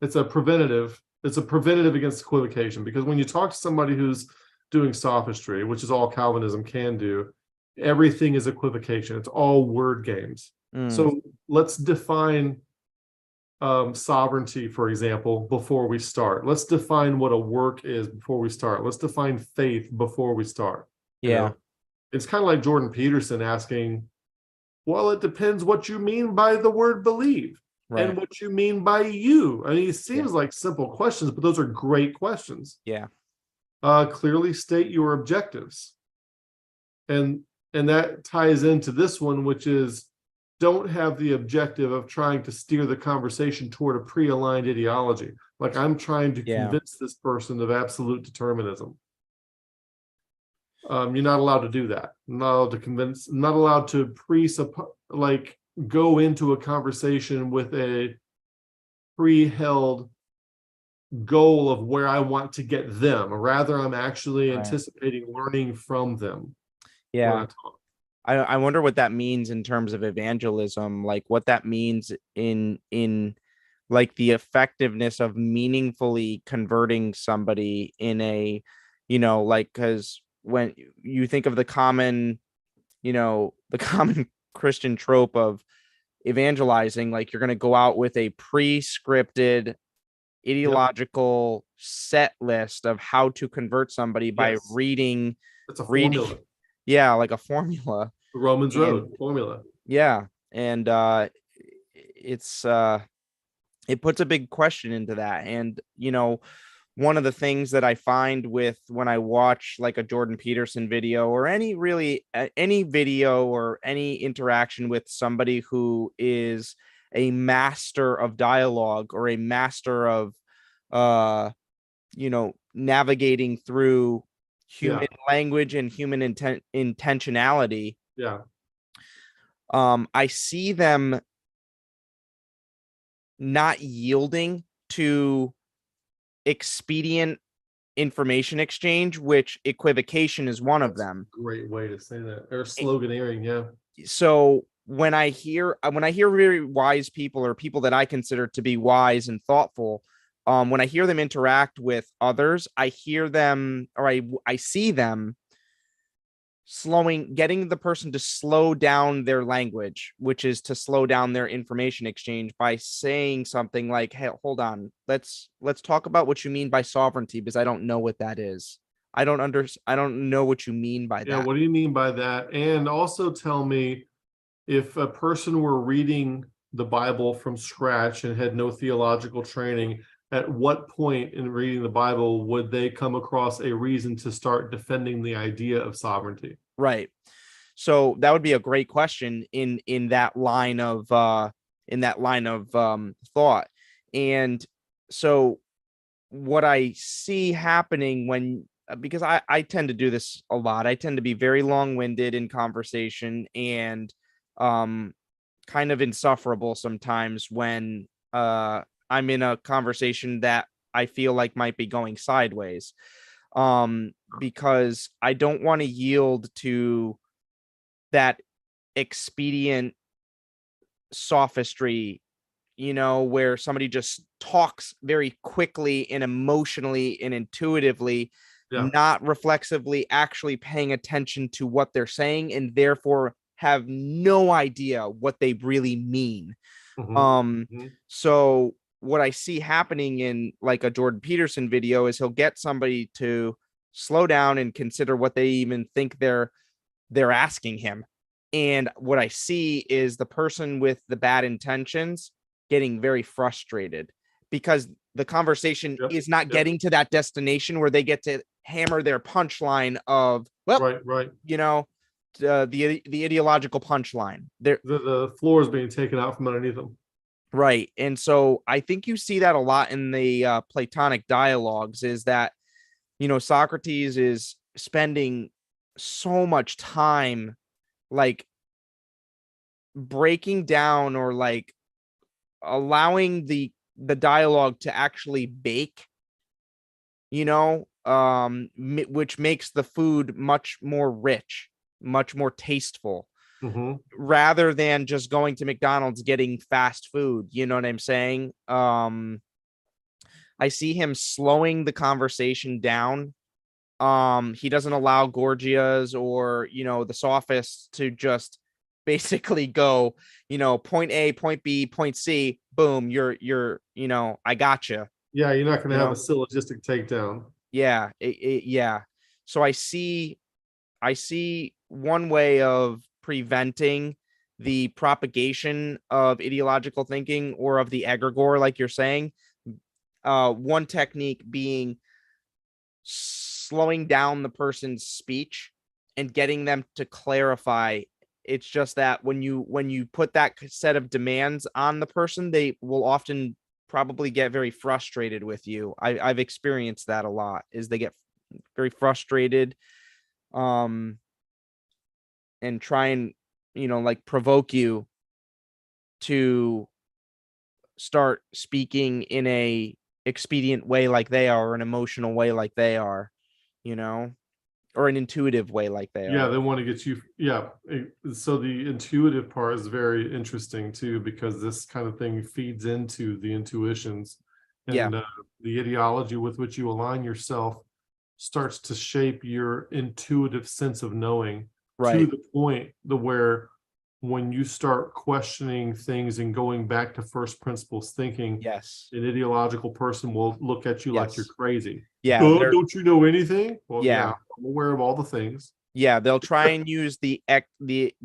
It's a preventative against equivocation, because when you talk to somebody who's doing sophistry, which is all Calvinism can do, everything is equivocation. It's all word games. So let's define sovereignty, for example, before we start. Let's define what a work is before we start. Let's define faith before we start. Yeah. You know? It's kind of like Jordan Peterson asking, well, it depends what you mean by the word believe. Right. And what you mean by you. I mean, it seems like simple questions, but those are great questions. Yeah. Clearly state your objectives. And that ties into this one, which is don't have the objective of trying to steer the conversation toward a pre-aligned ideology. Like I'm trying to convince this person of absolute determinism. You're not allowed to do that. Not allowed to convince, not allowed to go into a conversation with a pre-held goal of where I want to get them. Rather, I'm actually anticipating learning from them. Yeah. I wonder what that means in terms of evangelism, like what that means in like the effectiveness of meaningfully converting somebody in a, like, because when you think of the common Christian trope of evangelizing, like you're going to go out with a pre-scripted ideological set list of how to convert somebody by reading. It's a formula. Yeah, like a formula. The Romans Road formula. Yeah. And it's it puts a big question into that. And one of the things that I find with when I watch like a Jordan Peterson video or any video or any interaction with somebody who is a master of dialogue or a master of navigating through human language and human intentionality. I see them not yielding to expedient information exchange, which equivocation is one of them. Great way to say that. Or sloganeering, So when I hear very wise people or people that I consider to be wise and thoughtful, when I hear them interact with others, I hear them, or I see them getting the person to slow down their language, which is to slow down their information exchange by saying something like, hey, hold on, let's talk about what you mean by sovereignty, because I don't know what that is. I don't know what you mean by that. Yeah, what do you mean by that? And also tell me, if a person were reading the Bible from scratch and had no theological training, at what point in reading the Bible would they come across a reason to start defending the idea of sovereignty? Right. So that would be a great question in that line of thought. And so what I see happening because I tend to do this a lot, I tend to be very long-winded in conversation and kind of insufferable sometimes when I'm in a conversation that I feel like might be going sideways, because I don't want to yield to that expedient sophistry, where somebody just talks very quickly and emotionally and intuitively, not reflexively actually paying attention to what they're saying, and therefore have no idea what they really mean. So what I see happening in like a Jordan Peterson video is he'll get somebody to slow down and consider what they even think they're asking him. And what I see is the person with the bad intentions getting very frustrated because the conversation is not getting to that destination where they get to hammer their punchline of, well, the ideological punchline. The floor is being taken out from underneath them. Right. And so I think you see that a lot in the Platonic dialogues, is that, Socrates is spending so much time like breaking down, or like allowing the dialogue to actually bake, which makes the food much more rich, much more tasteful, Hmm. rather than just going to McDonald's getting fast food. You know what I'm saying? I see him slowing the conversation down. He doesn't allow Gorgias or, the sophists to just basically go, point A, point B, point C, boom, I gotcha, Yeah, you're not going to you have a know? syllogistic takedown. Yeah, yeah. So I see one way of preventing the propagation of ideological thinking, or of the egregore, like you're saying. One technique being slowing down the person's speech and getting them to clarify. It's just that when you put that set of demands on the person, they will often probably get very frustrated with you. I've experienced that a lot, is they get very frustrated, um and try and, like, provoke you to start speaking in a expedient way like they are, or an emotional way like they are, you know or an intuitive way like they Yeah, are. they want to get you. Yeah. So the intuitive part is very interesting too, because this kind of thing feeds into the intuitions, Yeah, and the ideology with which you align yourself starts to shape your intuitive sense of knowing, to right. the point where when you start questioning things and going back to first principles thinking, Yes. an ideological person will look at you like you're Yes. crazy. Yeah, Oh, don't you know anything? Well, yeah, yeah. I'm aware of all the things. Yeah, they'll try and use the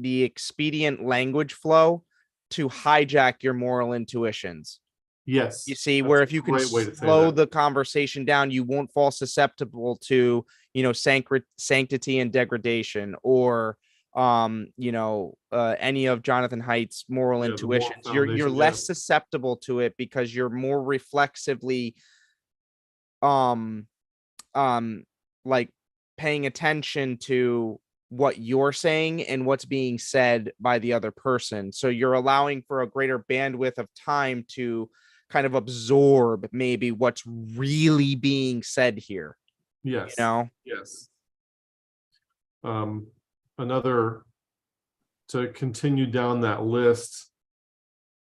expedient language flow to hijack your moral intuitions. You Yes, see, that's where a if you can great way to say slow that. the conversation down, you won't fall susceptible to, sanctity and degradation, or any of Jonathan Haidt's moral Yeah, the moral intuitions. You're foundation. Yeah, less susceptible to it, because you're more reflexively, um um like, paying attention to what you're saying and what's being said by the other person. So you're allowing for a greater bandwidth of time to kind of absorb maybe what's really being said here, you yes, know? yes. Um, Another, to continue down that list,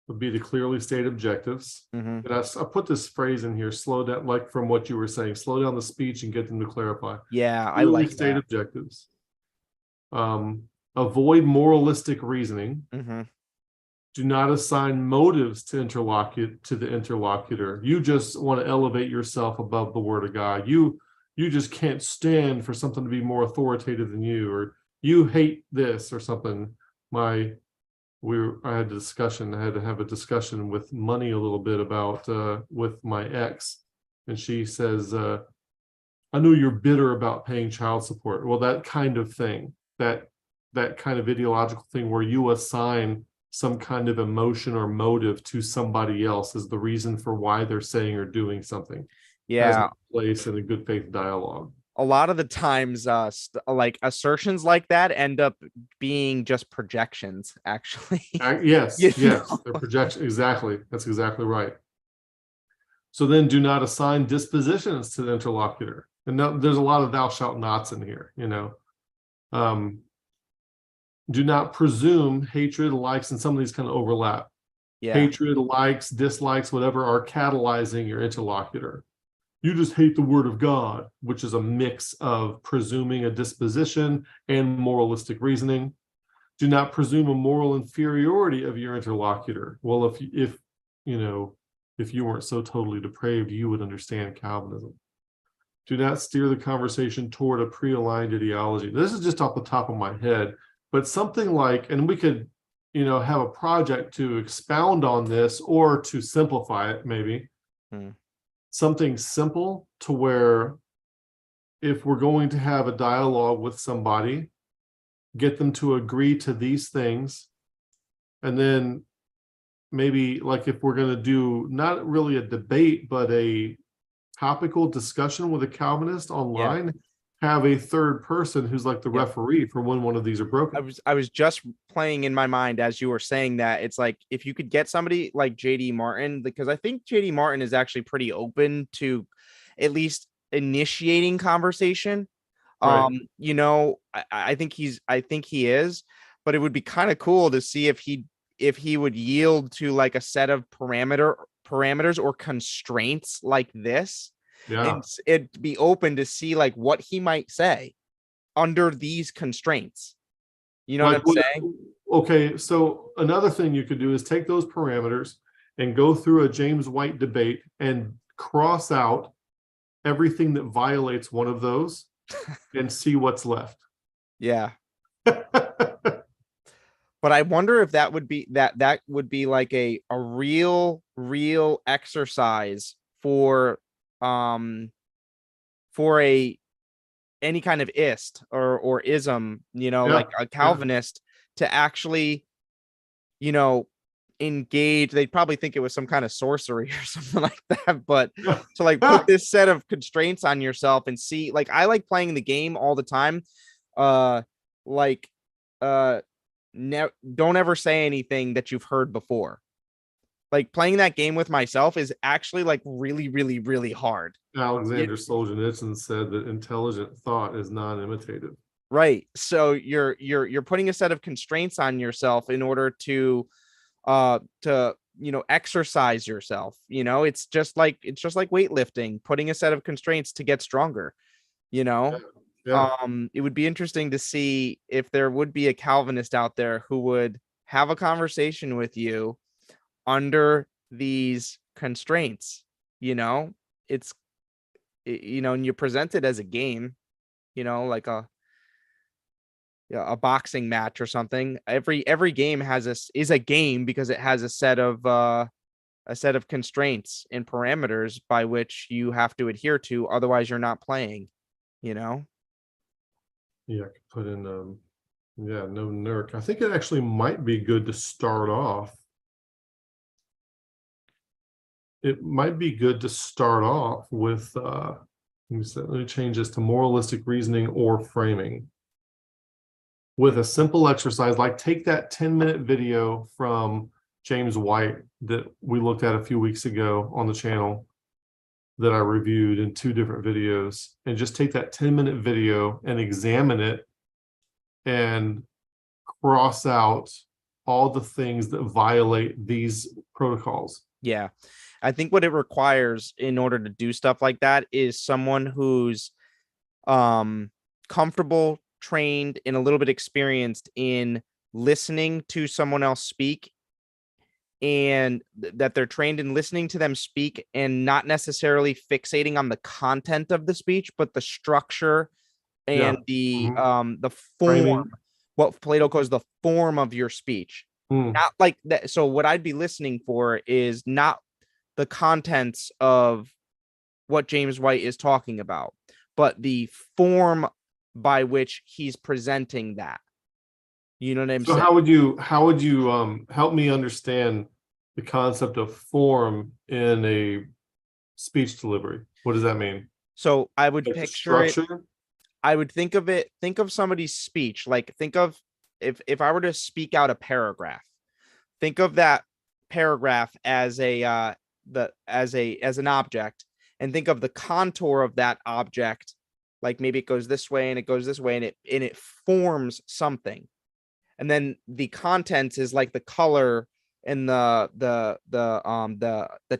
would be to clearly state objectives. Mm-hmm. And I put this phrase in here: slow down, like from what you were saying, slow down the speech and get them to clarify. Yeah, I Clearly like state that. objectives. Avoid moralistic reasoning. Mm-hmm. Do not assign motives to the interlocutor. You just want to elevate yourself above the word of God. You just can't stand for something to be more authoritative than you, or you hate this or something. My I had a discussion. I had to have a discussion with money a little bit about with my ex, and she says, "I know you're bitter about paying child support." Well, that kind of thing, that kind of ideological thing where you assign some kind of emotion or motive to somebody else as the reason for why they're saying or doing something, has no Yeah, place in a good faith dialogue. a lot of the times, like, assertions like that end up being just projections, actually. you Yes, yes, know their projection. Exactly. That's exactly right. So then do not assign dispositions to the interlocutor. And now, there's a lot of thou shalt nots in here, you know. Um, do not presume hatred, likes, and some of these kind of overlap. Yeah. Hatred, likes, dislikes, whatever, are catalyzing your interlocutor. You just hate the word of God, which is a mix of presuming a disposition and moralistic reasoning. Do not presume a moral inferiority of your interlocutor. Well, if you know, if you weren't so totally depraved, you would understand Calvinism. Do not steer the conversation toward a pre-aligned ideology. This is just off the top of my head, but something like, and we could, have a project to expound on this or to simplify it, maybe. Hmm. Something simple to where, if we're going to have a dialogue with somebody, get them to agree to these things, and then maybe like if we're going to do not really a debate, but a topical discussion with a Calvinist Yeah. online, have a third person who's like the Yep. referee for when one of these are broken. I was just playing in my mind as you were saying that. It's like if you could get somebody like JD Martin, because I think JD Martin is actually pretty open to at least initiating conversation. Right. You know, I think he is, but it would be kind of cool to see if he would yield to like a set of parameters or constraints like this, Yeah. and it'd be open to see like what he might say under these constraints. You know what Like, I'm saying? okay, so another thing you could do is take those parameters and go through a James White debate and cross out everything that violates one of those and see what's left. Yeah. But I wonder if that would be like a real exercise um for a any kind of ist or ism, you know, Yeah, like a yeah. Calvinist to actually, you know, engage. They'd probably think it was some kind of sorcery or something like that, but to like put this set of constraints on yourself and see, like, I like playing the game all the time. Like don't ever say anything that you've heard before. Like playing that game with myself is actually like really hard. Alexander Solzhenitsyn said that intelligent thought is non-imitative. Right. So you're putting a set of constraints on yourself in order to you know, exercise yourself. You know, it's just like weightlifting, putting a set of constraints to get stronger, you know. Yeah. It would be interesting to see if there would be a Calvinist out there who would have a conversation with you under these constraints. You know, it's you know, and you present it as a game, you know, like a boxing match or something. Every game is a game because it has a set of constraints and parameters by which you have to adhere to, otherwise you're not playing, you know. Yeah, I could put in yeah, no Nurk. I think it actually might be good to start off. It might be good to start off with let me change this to moralistic reasoning or framing. With a simple exercise, like take that 10-minute video from James White that we looked at a few weeks ago on the channel that I reviewed in 2 different videos, and just take that 10-minute video and examine it and cross out all the things that violate these protocols. Yeah. I think what it requires in order to do stuff like that is someone who's comfortable, trained, and a little bit experienced in listening to someone else speak, and that they're trained in listening to them speak and not necessarily fixating on the content of the speech, but the structure Yeah. and the Framing. form, what Plato calls the form of your speech. Not like that. So what I'd be listening for is not the contents of what James White is talking about, but the form by which he's presenting that. You know what I'm So saying? how would you help me understand the concept of form in a speech delivery? What does that mean? So I would Like the picture it. structure? I would think of somebody's speech. Like think of if I were to speak out a paragraph, think of that paragraph as as an object, and think of the contour of that object. Like maybe it goes this way and it goes this way and it forms something. And then the contents is like the color and the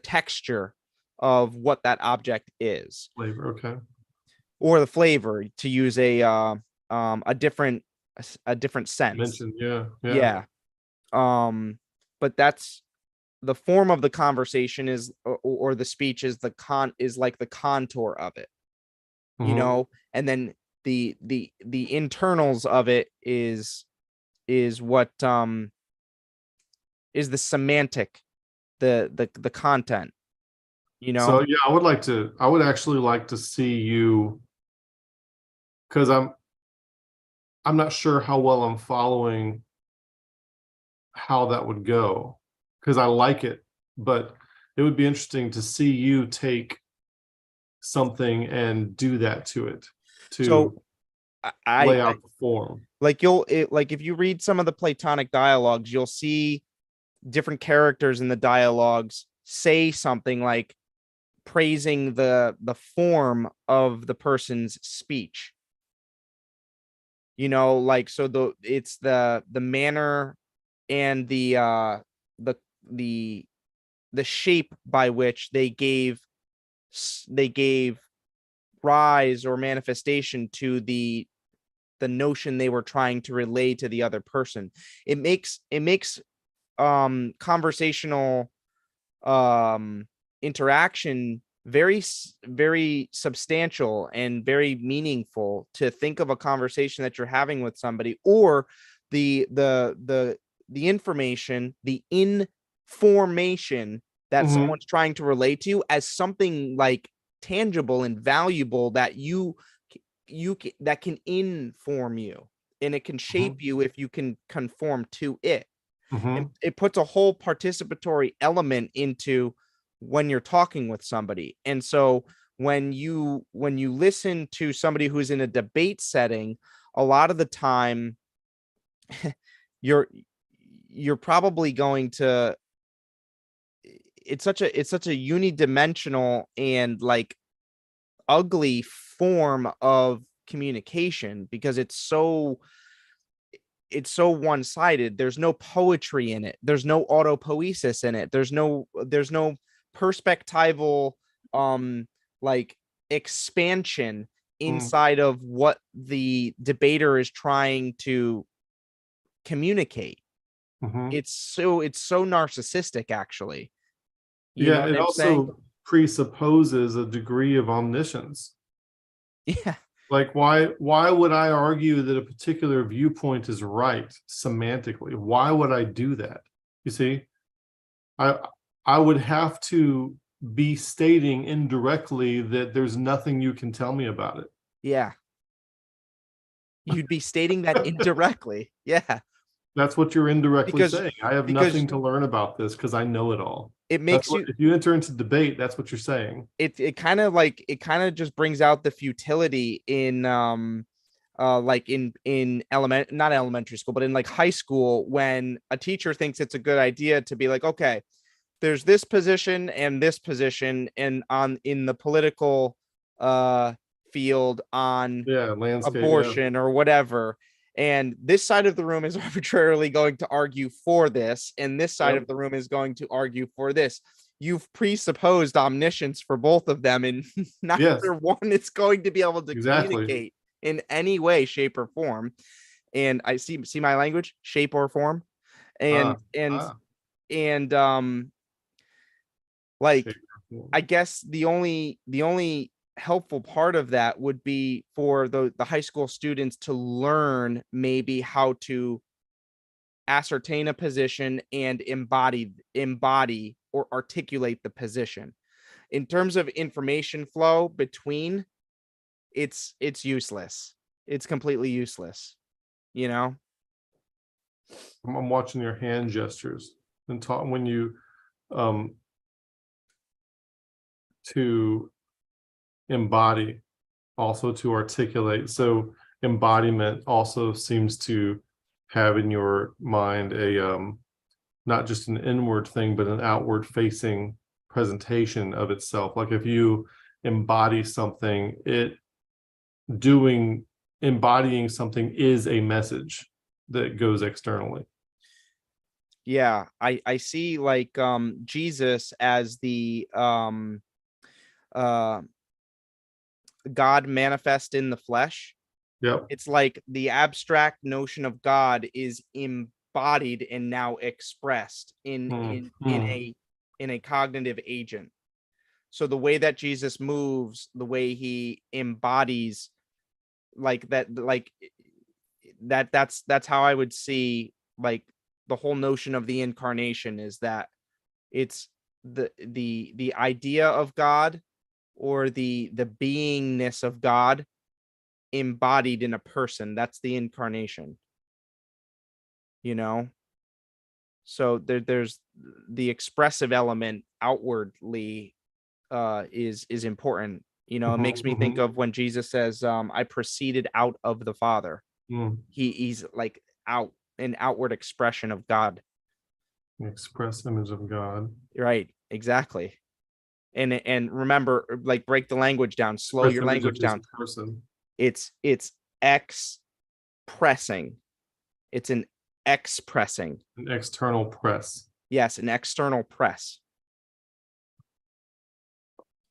texture of what that object is, Flavor, okay. or the flavor, to use a different sense. Mentioned, yeah, yeah. Yeah. But that's the form of the conversation is, or the speech is is like the contour of it, you Mhm. know, and then the internals of it is what is the semantic, the content, you So know. yeah, I would actually like to see you, because I'm not sure how well I'm following how that would go, because I like it, but it would be interesting to see you take something and do that to it, to So lay I out the form. like like if you read some of the Platonic dialogues, you'll see different characters in the dialogues say something like praising the form of the person's speech. You know, like, so it's the manner and the the the shape by which they gave rise or manifestation to the notion they were trying to relay to the other person. It makes conversational interaction very substantial and very meaningful, to think of a conversation that you're having with somebody, or the information, the information that Mhm. someone's trying to relate to you as something like tangible and valuable that that can inform you, and it can shape Mhm. you if you can conform to it. And Mhm. it puts a whole participatory element into when you're talking with somebody. And so when you listen to somebody who's in a debate setting, a lot of the time you're you're probably going to it's such a unidimensional and like ugly form of communication, because it's so one-sided. There's no poetry in it. There's no autopoiesis in it. There's no perspectival like expansion Mhm. inside of what the debater is trying to communicate. Mhm. It's so narcissistic, actually. You know Yeah, what it I'm saying? also presupposes a degree of omniscience. Yeah. Like, why would I argue that a particular viewpoint is right semantically? Why would I do that? You see, I I would have to be stating indirectly that there's nothing you can tell me about Yeah. You'd be stating that it. indirectly. Yeah. That's what you're indirectly Because saying. I have because nothing to learn about this because I know it all. it That's makes what, you if you enter into debate, that's what you're saying. it kind of just brings out the futility in like in element not elementary school, but in like high school, when a teacher thinks it's a good idea to be like, okay, there's this position and this position, and on in the political uh field on Yeah, landscape. Yeah. abortion or whatever, and this side of the room is arbitrarily going to argue for this, and this side Yep. of the room is going to argue for this. You've presupposed omniscience for both of them, and Yes, neither one is going to be able to exactly. communicate in any way, shape, or form. And I see my language, shape or form, and Ah, and ah, and like, shape. I guess the only helpful part of that would be for the high school students to learn maybe how to ascertain a position and embody or articulate the position. In terms of information flow between, it's useless. It's completely useless, you know? I'm watching your hand gestures and talk when you um to embody, also to articulate. So embodiment also seems to have in your mind a not just an inward thing, but an outward facing presentation of itself. Like if you embody something, it doing embodying something is a message that goes externally. Yeah, I see like Jesus as the uh God manifest in the flesh. Yep. It's like the abstract notion of God is embodied and now expressed in Hmm. in in Hmm. a in a cognitive agent. So the way that Jesus moves, the way he embodies like that, that's how I would see like the whole notion of the incarnation, is that it's the idea of God, or the beingness of God embodied in a person. That's the incarnation, you know? So there's the expressive element outwardly is important. You know, it makes me think of when Jesus says, I proceeded out of the Father. He's like an outward expression of God. Express image of God. Right, exactly. And remember, like, break the language down, slow Express your image of language his down. person. It's expressing. It's an expressing. An external press. Yes, an external press.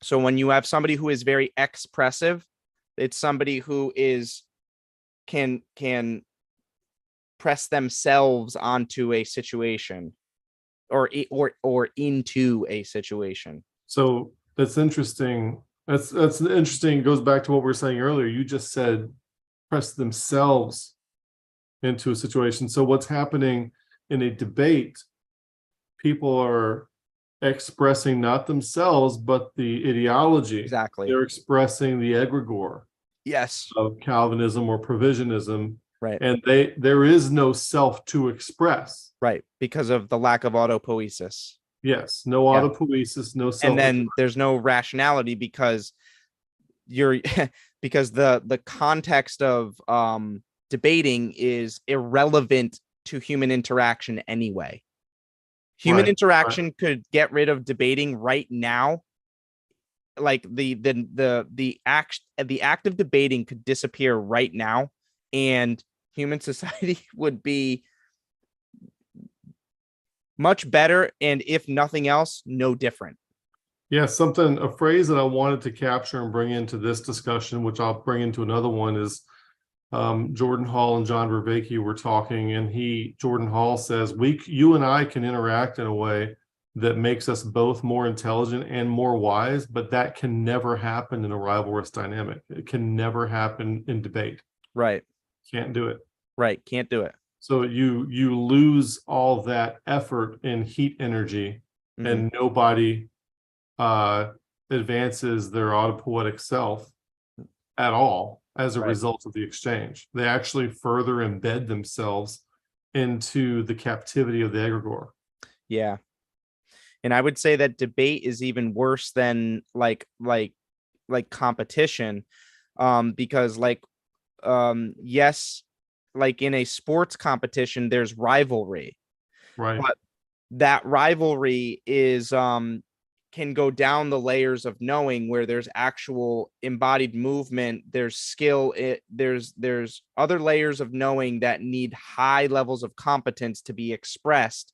So when you have somebody who is very expressive, it's somebody who can press themselves onto a situation or into a situation. So that's interesting. That's interesting. It goes back to what we were saying earlier. You just said press themselves into a situation. So what's happening in a debate, people are expressing not themselves, but the ideology. Exactly. They're expressing the egregore Yes. of Calvinism or provisionism. Right. And there is no self to express. Right. Because of the lack of autopoiesis. Yes. No autopoiesis, no self. And then there's no rationality because because the context of debating is irrelevant to human interaction anyway. Human interaction could get rid of debating right now. Like the act of debating could disappear right now, and human society would be much better, and if nothing else, no different. Yeah, a phrase that I wanted to capture and bring into this discussion, which I'll bring into another one, is Jordan Hall and John Vervaeke were talking, and Jordan Hall says, you and I can interact in a way that makes us both more intelligent and more wise, but that can never happen in a rivalrous dynamic. It can never happen in debate. Right. Can't do it. Right. Can't do it. So you lose all that effort and heat energy, and nobody advances their autopoietic self at all as a result of the exchange. They actually further embed themselves into the captivity of the egregore. Yeah. And I would say that debate is even worse than like competition, because yes, like in a sports competition, there's rivalry, right? But that rivalry is can go down the layers of knowing, where there's actual embodied movement, there's skill, there's other layers of knowing that need high levels of competence to be expressed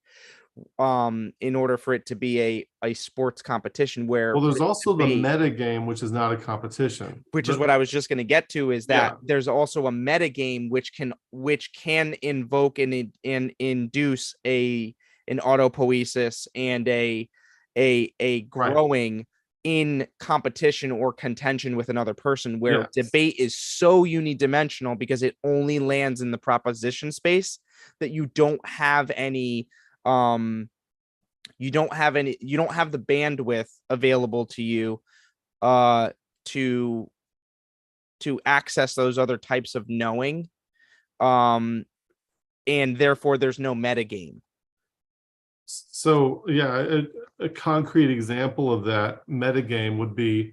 in order for it to be a sports competition. Where there's also the meta game, which is not a competition, which is what I was just going to get to, is that there's also a meta game which can invoke and induce an autopoiesis and a growing in competition or contention with another person, where debate is so unidimensional because it only lands in the proposition space that you don't have any you don't have the bandwidth available to you to access those other types of knowing, and therefore there's no metagame. So a concrete example of that metagame would be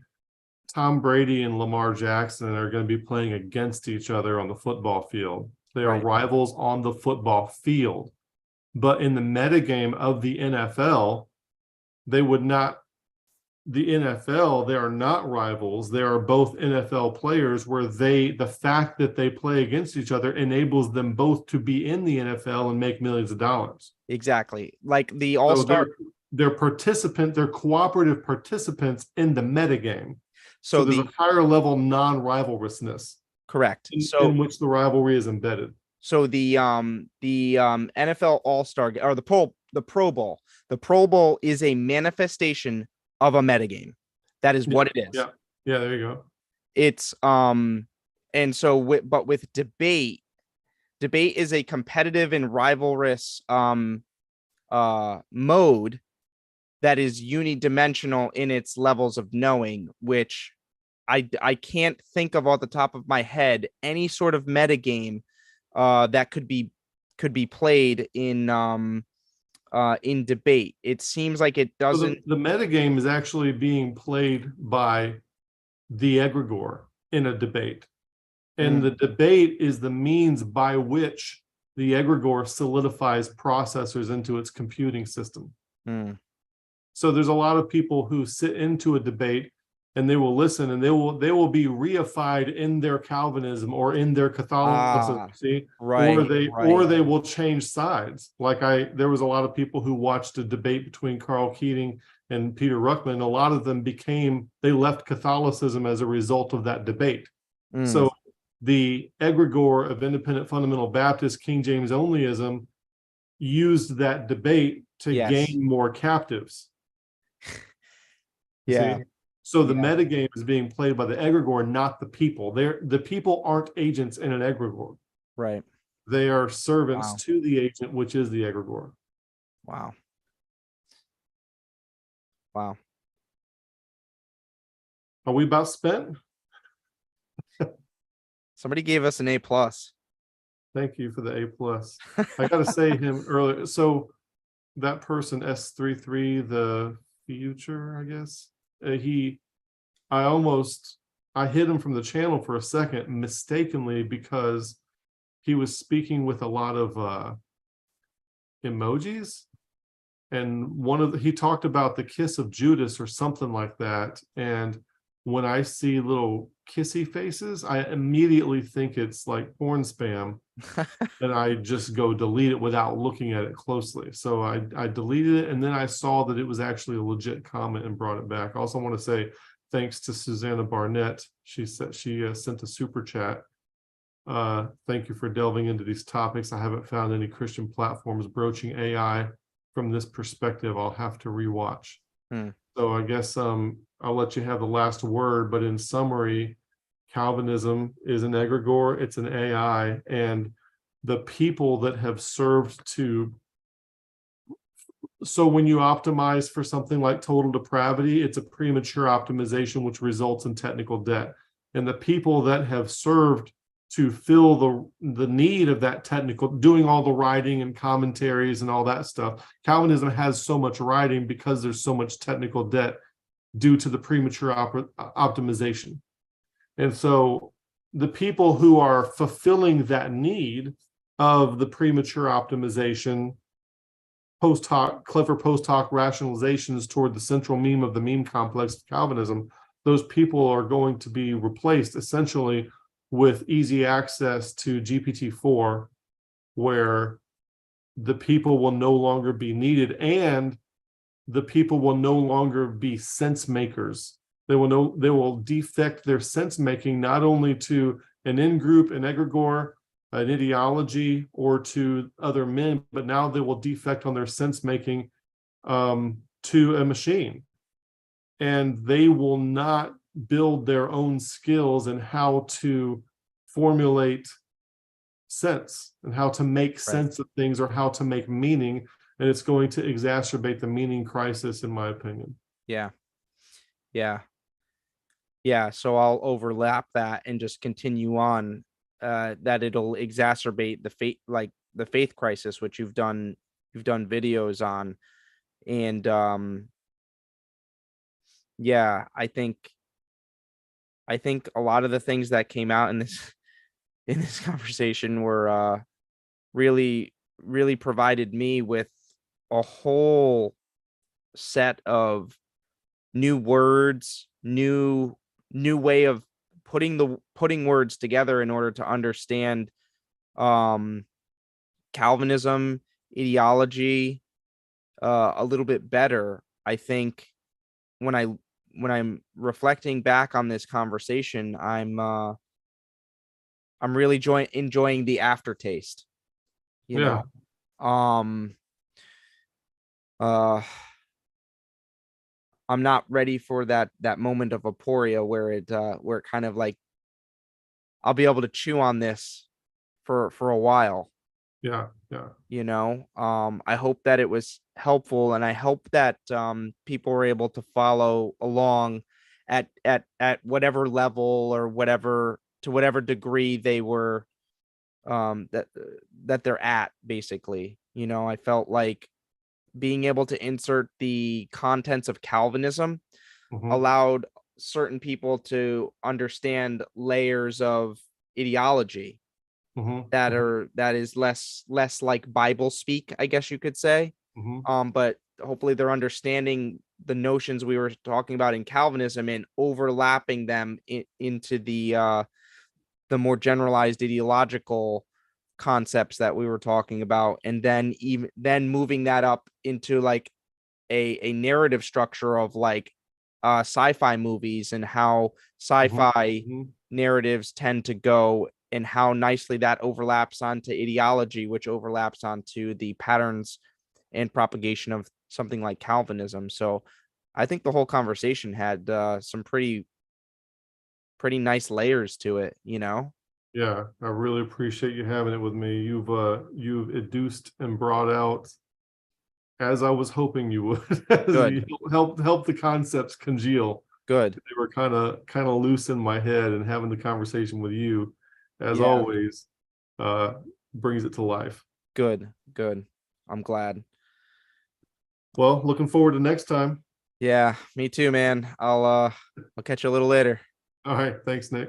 Tom Brady and Lamar Jackson are going to be playing against each other on the football field. They are rivals on the football field. But in the metagame of the NFL, they are not rivals. They are both NFL players, where the fact that they play against each other enables them both to be in the NFL and make millions of dollars. Exactly. Like the all-star. So they're cooperative participants in the metagame. So there's a higher level non-rivalrousness. Correct. In which the rivalry is embedded. So the NFL All-Star or the Pro Bowl. The Pro Bowl is a manifestation of a metagame. That is what it is. Yeah. Yeah, there you go. It's and so with debate is a competitive and rivalrous mode that is unidimensional in its levels of knowing, which I can't think of off the top of my head any sort of metagame that could be played in in debate. It seems like it So doesn't. the metagame is actually being played by the egregore in a debate. And the debate is the means by which the egregore solidifies processors into its computing system. So there's a lot of people who sit into a debate and they will listen and they will be reified in their Calvinism or in their Catholicism, see, or they will change sides. Like there was a lot of people who watched a debate between Carl Keating and Peter Ruckman. A lot of them they left Catholicism as a result of that debate. So the egregore of Independent Fundamental Baptist King James Onlyism used that debate to gain more captives. Yeah. See? So the metagame is being played by the egregore, not the people. The people aren't agents in an egregore. Right. They are servants to the agent, which is the egregore. Wow. Are we about spent? Somebody gave us an A+. Thank you for the A+. I got to say him earlier. So that person S33, the future, I guess. I hid him from the channel for a second mistakenly because he was speaking with a lot of emojis, and he talked about the kiss of Judas or something like that. And when I see little kissy faces, I immediately think it's like porn spam, and I just go delete it without looking at it closely. So I deleted it, and then I saw that it was actually a legit comment and brought it back. I also want to say thanks to Susanna Barnett. She said she sent a super chat. Thank you for delving into these topics. I haven't found any Christian platforms broaching AI from this perspective. I'll have to rewatch. So I guess I'll let you have the last word, but in summary, Calvinism is an egregore, it's an AI, and the people that have served to. So when you optimize for something like total depravity, it's a premature optimization, which results in technical debt. And the people that have served to fill the need of that technical, doing all the writing and commentaries and all that stuff. Calvinism has so much writing because there's so much technical debt due to the premature optimization. And so the people who are fulfilling that need of the premature optimization, clever post hoc rationalizations toward the central meme of the meme complex of Calvinism, those people are going to be replaced essentially with easy access to GPT-4, where the people will no longer be needed and the people will no longer be sense makers. They will defect their sense making not only to an in-group, an egregore, an ideology, or to other men, but now they will defect on their sense making to a machine. And they will not build their own skills in how to formulate sense and how to make sense of things or how to make meaning. And it's going to exacerbate the meaning crisis, in my opinion. Yeah. So I'll overlap that and just continue on. That it'll exacerbate the faith crisis, which you've done videos on. And I think a lot of the things that came out in this conversation were really provided me with a whole set of new words, new way of putting words together in order to understand Calvinism, ideology a little bit better. I think when I'm reflecting back on this conversation, I'm really enjoying the aftertaste. You know, I'm not ready for that moment of aporia where it kind of like I'll be able to chew on this for a while. Yeah. You know, I hope that it was helpful, and I hope that people were able to follow along at whatever level or whatever degree they were that they're at, basically. You know, I felt like being able to insert the contents of Calvinism Mhm. allowed certain people to understand layers of ideology Mhm. that is less like Bible speak, I guess you could say. Mhm. But hopefully they're understanding the notions we were talking about in Calvinism and overlapping them into the more generalized ideological concepts that we were talking about, and then even then moving that up into like a narrative structure of like sci-fi movies and how Mhm. sci-fi Mhm. narratives tend to go, and how nicely that overlaps onto ideology, which overlaps onto the patterns and propagation of something like Calvinism. So I think the whole conversation had some pretty nice layers to it, you know? Yeah, I really appreciate you having it with me. You've educed and brought out, as I was hoping you would, as Good, you help the concepts congeal. good. They were kind of loose in my head, and having the conversation with you, as Yeah, always, uh, brings it to life. good, good. I'm glad. Well, looking forward to next time. Yeah, me too, man. I'll catch you a little later. All right, thanks, Nick.